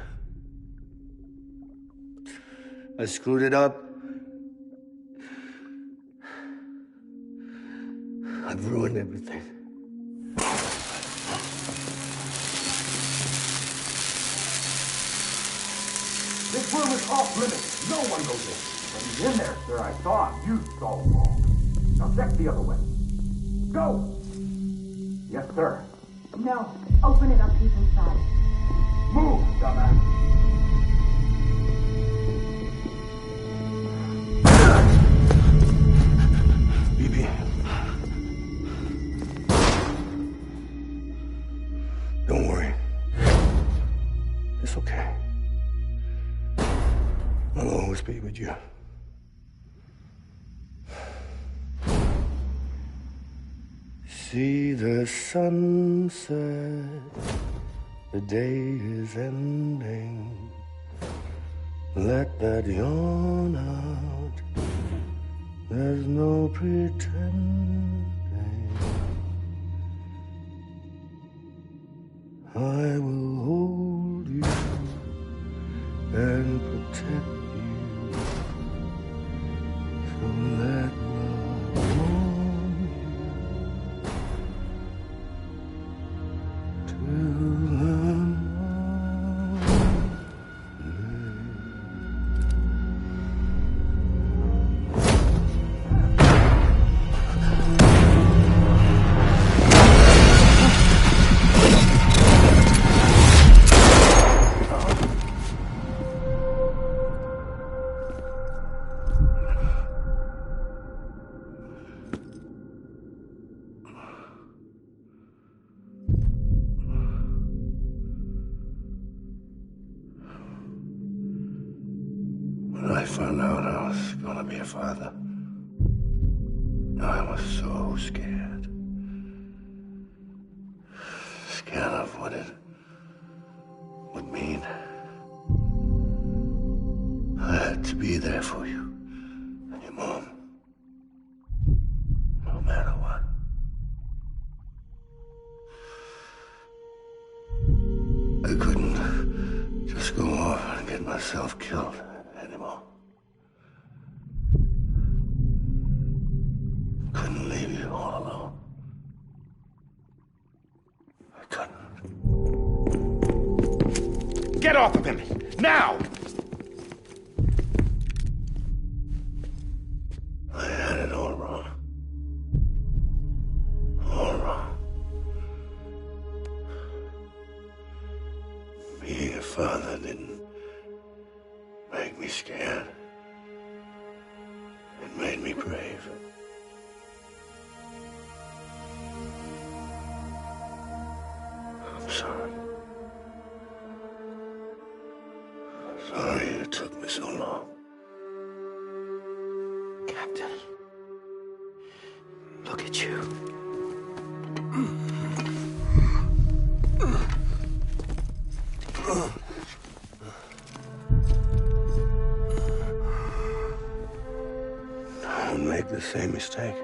I screwed it up. I've ruined everything. This room is off limits. No one goes in. But he's in there, sir. I saw him. You saw him wrong. Now check the other way. Go! Yes, sir. No. Open it up. He's inside. Move, dumbass. BB. Don't worry. It's okay. I'll always be with you. See the sunset. The day is ending. Let that yawn out. There's no pretending. I will hold you and protect you. So let love warm you till the When I found out I was gonna be a father, I was so scared. Scared of what it would mean. I had to be there for you and your mom, no matter what. I couldn't just go off get myself killed anymore. Couldn't leave you all alone. I couldn't. Get off of him! Now! I had it all wrong. All wrong. Being a father didn't make me scared. It made me brave. I'm sorry. Sorry it took me so long. Captain, look at you. Don't make the same mistake.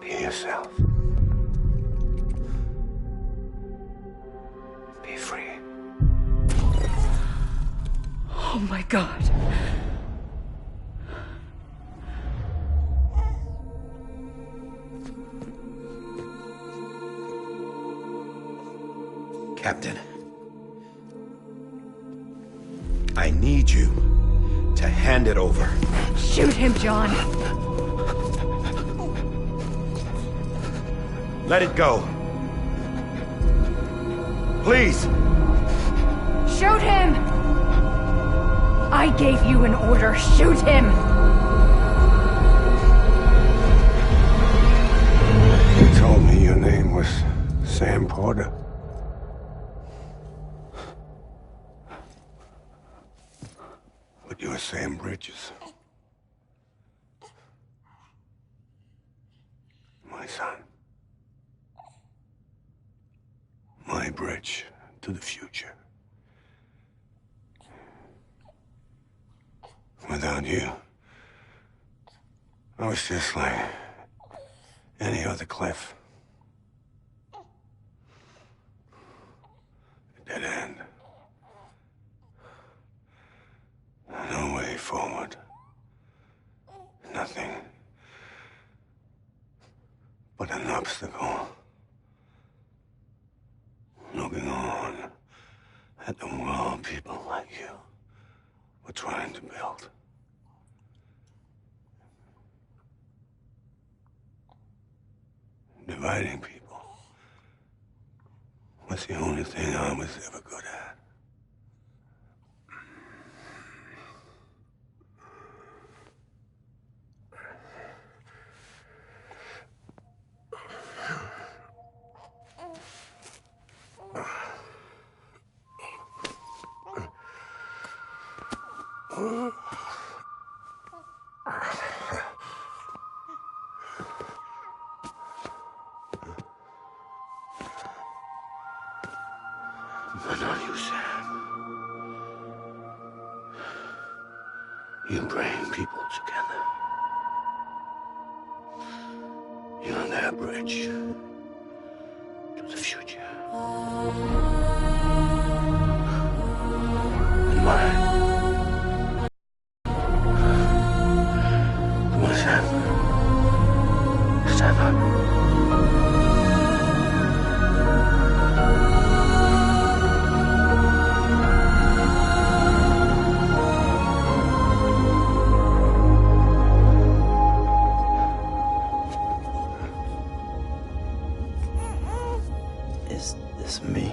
Be yourself. Be free. Oh my God. Captain, I need you to hand it over. Shoot him, John. Let it go. Please. Shoot him! I gave you an order. Shoot him! You told me your name was Sam Porter. But you're Sam Bridges. My son. My bridge to the future. Without you, I was just like any other Cliff. A dead end. No way forward. Nothing but an obstacle. Looking on at the world people like you were trying to build. Dividing people was the only thing I was ever good at. But not you, Sam. You bring people together. You're their bridge to the future. And mine. Come on, Sam. Stand up. Is this me?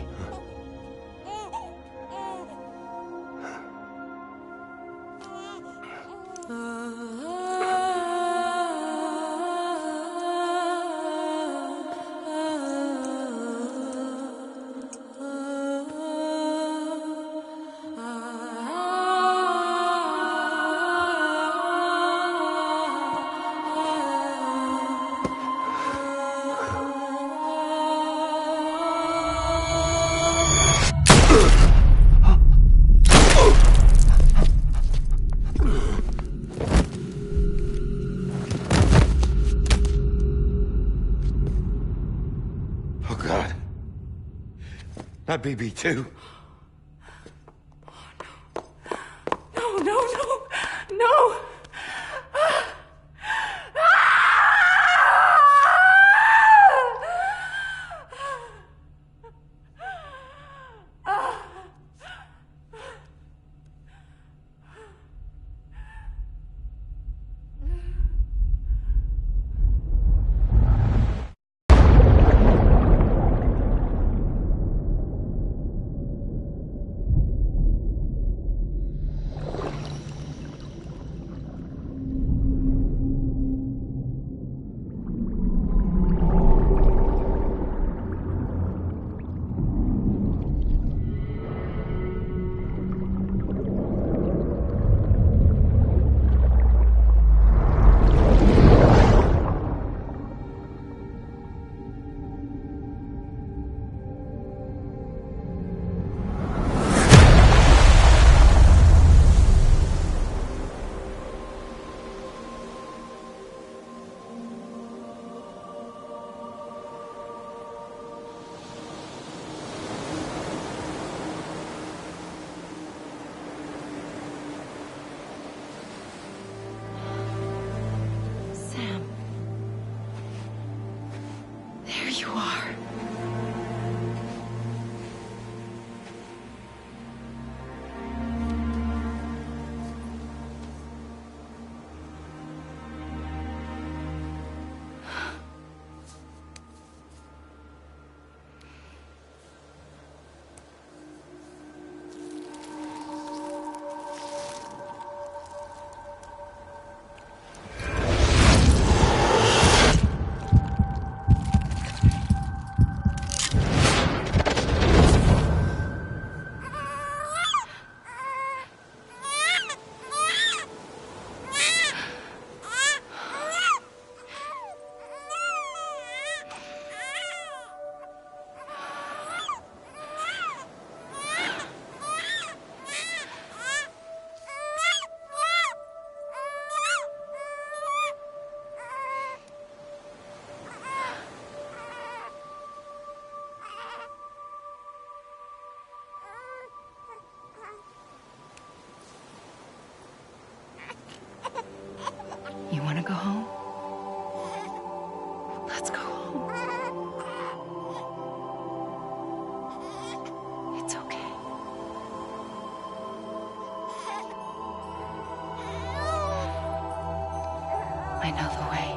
Oh, God. Not BB2. you are. You want to go home? Let's go home. It's okay. I know the way.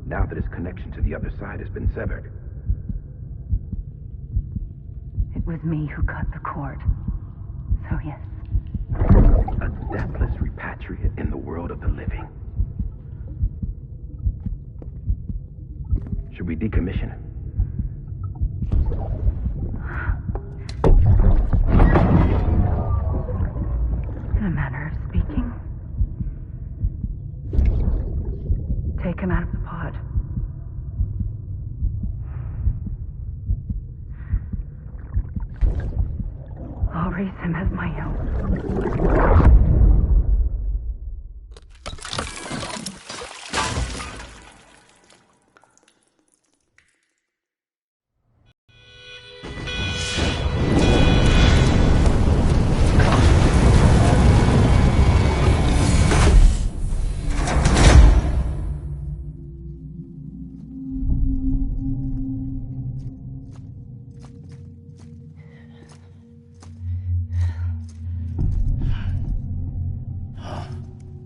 Now that his connection to the other side has been severed. It was me who cut the cord. So yes. A deathless repatriate in the world of the living. Should we decommission him? In a manner of speaking. Take him out of the pod. I'll raise him as my own.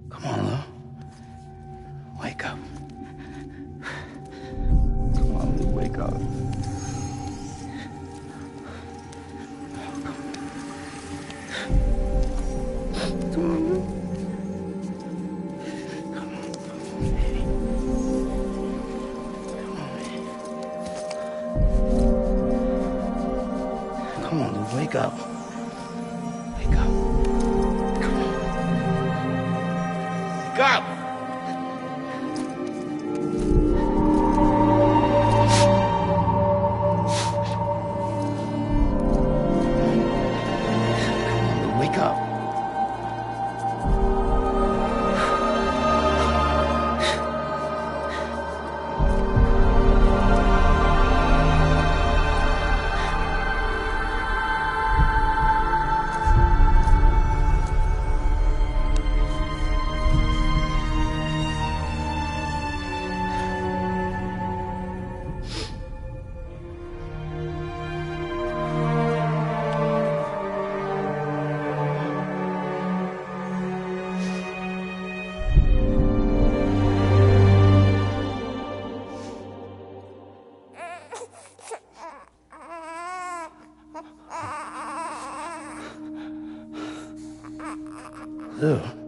Come on, Lou, wake up. Wake up. Come on. Wake up! Ew.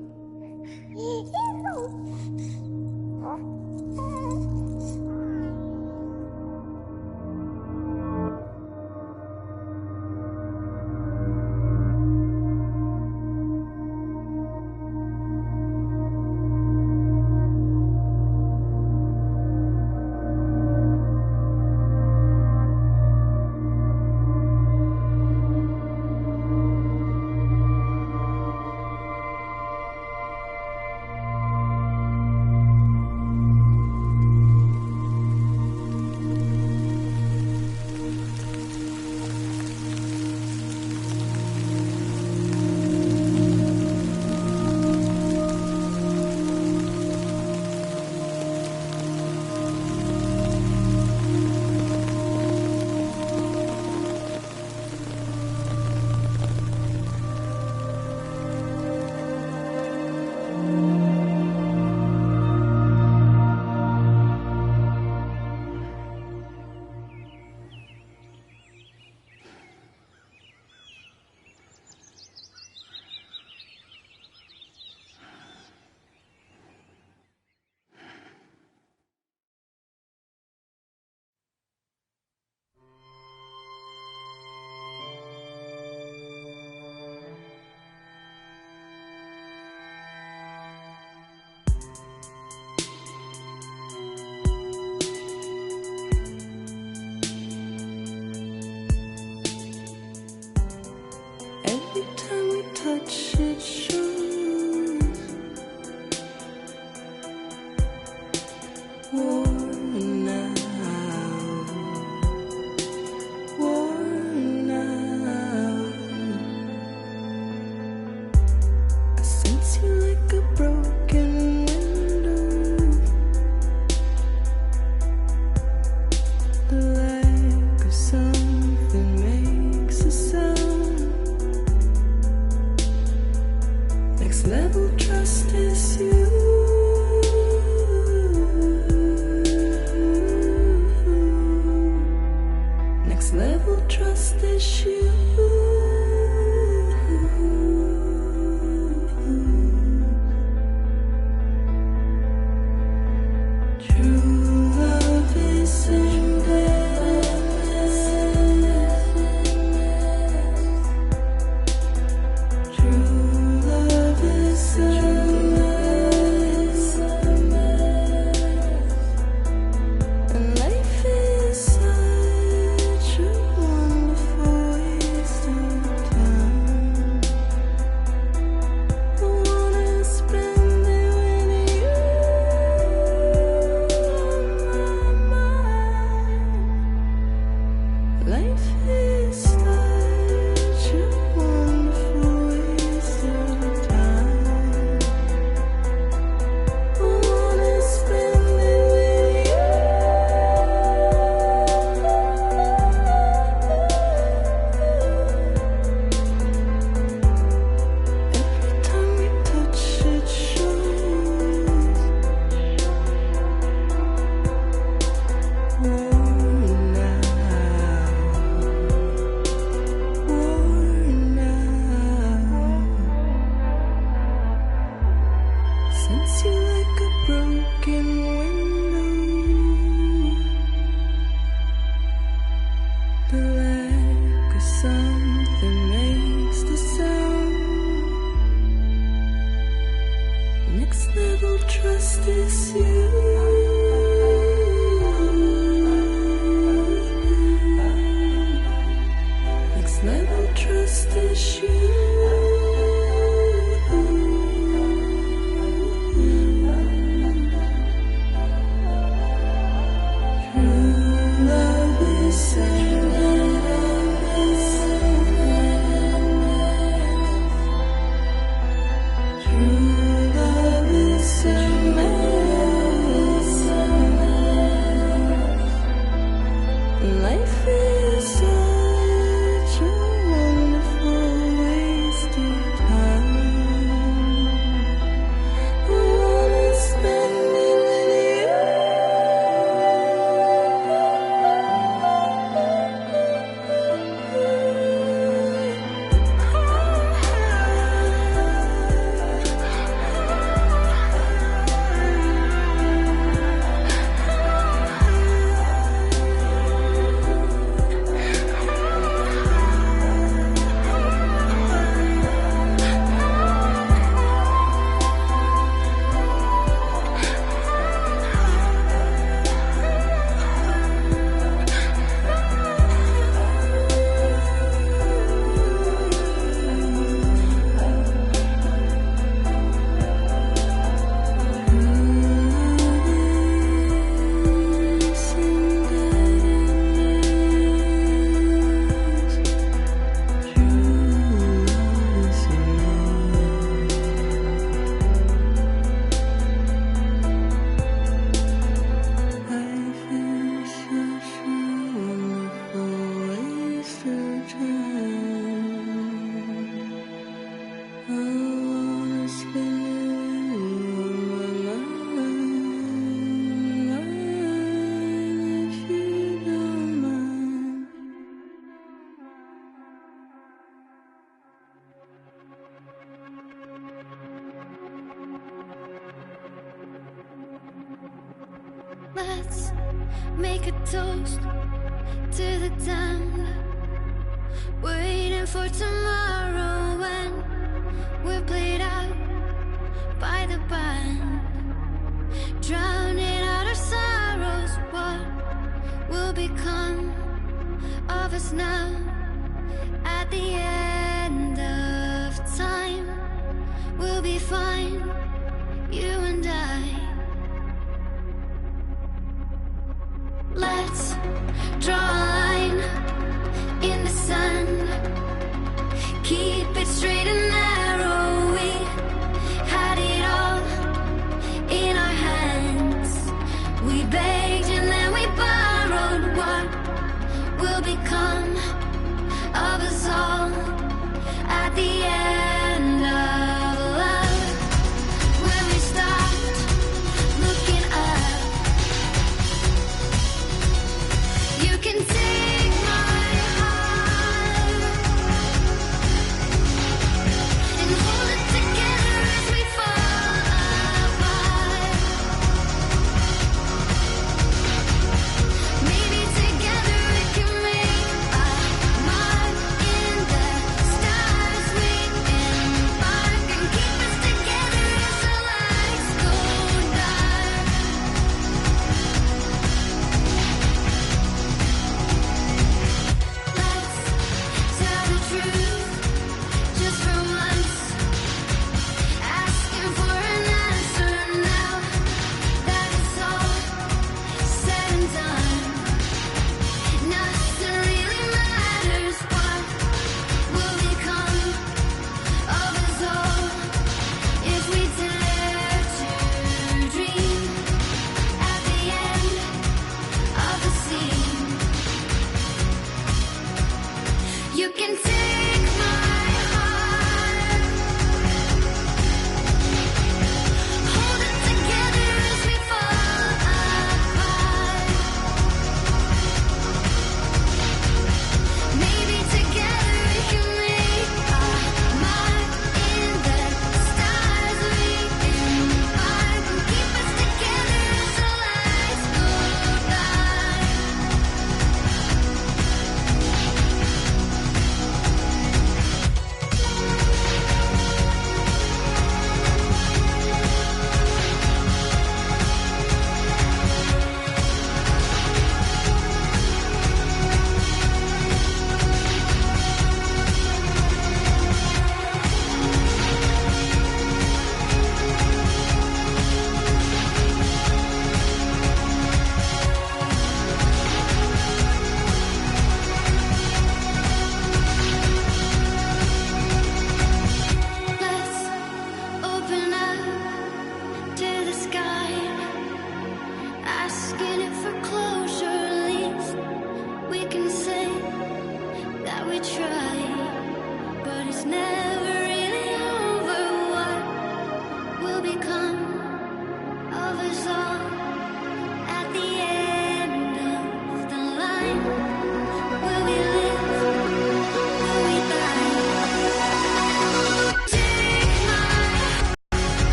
True love is a man. Let's make a toast to the damned, waiting for tomorrow when we're played out by the band, drowning out our sorrows. What will become of us now at the end of time? We'll be fine, you and I. Let's draw a line in the sand, keep it straight and narrow. We had it all in our hands. We begged and then we borrowed. What will become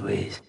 Louise.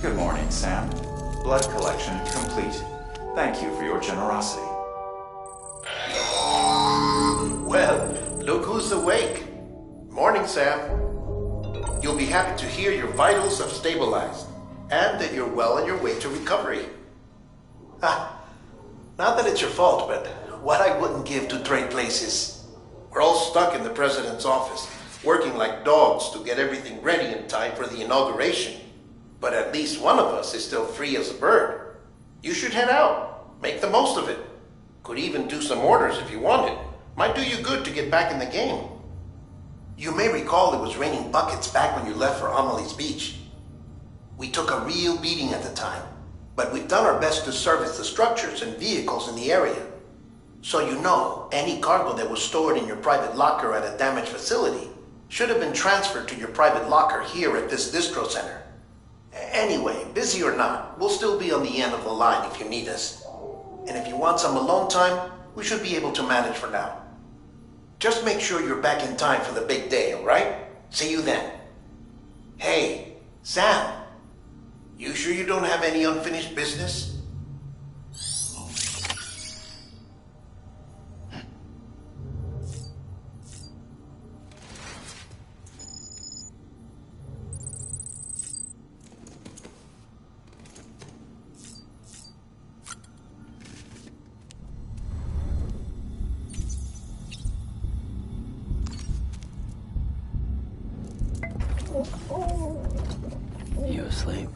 Good morning, Sam. Blood collection complete. Thank you for your generosity. Well, look who's awake. Morning, Sam. You'll be happy to hear your vitals have stabilized, and that you're well on your way to recovery. Not that it's your fault, but what I wouldn't give to trade places. We're all stuck in the president's office, working like dogs to get everything ready in time for the inauguration. But at least one of us is still free as a bird. You should head out. Make the most of it. Could even do some orders if you wanted. Might do you good to get back in the game. You may recall it was raining buckets back when you left for Amelie's Beach. We took a real beating at the time, but we've done our best to service the structures and vehicles in the area. So you know, any cargo that was stored in your private locker at a damaged facility should have been transferred to your private locker here at this distro center. Anyway, busy or not, we'll still be on the end of the line if you need us. And if you want some alone time, we should be able to manage for now. Just make sure you're back in time for the big day, alright? See you then. Hey, Sam, you sure you don't have any unfinished business? You asleep?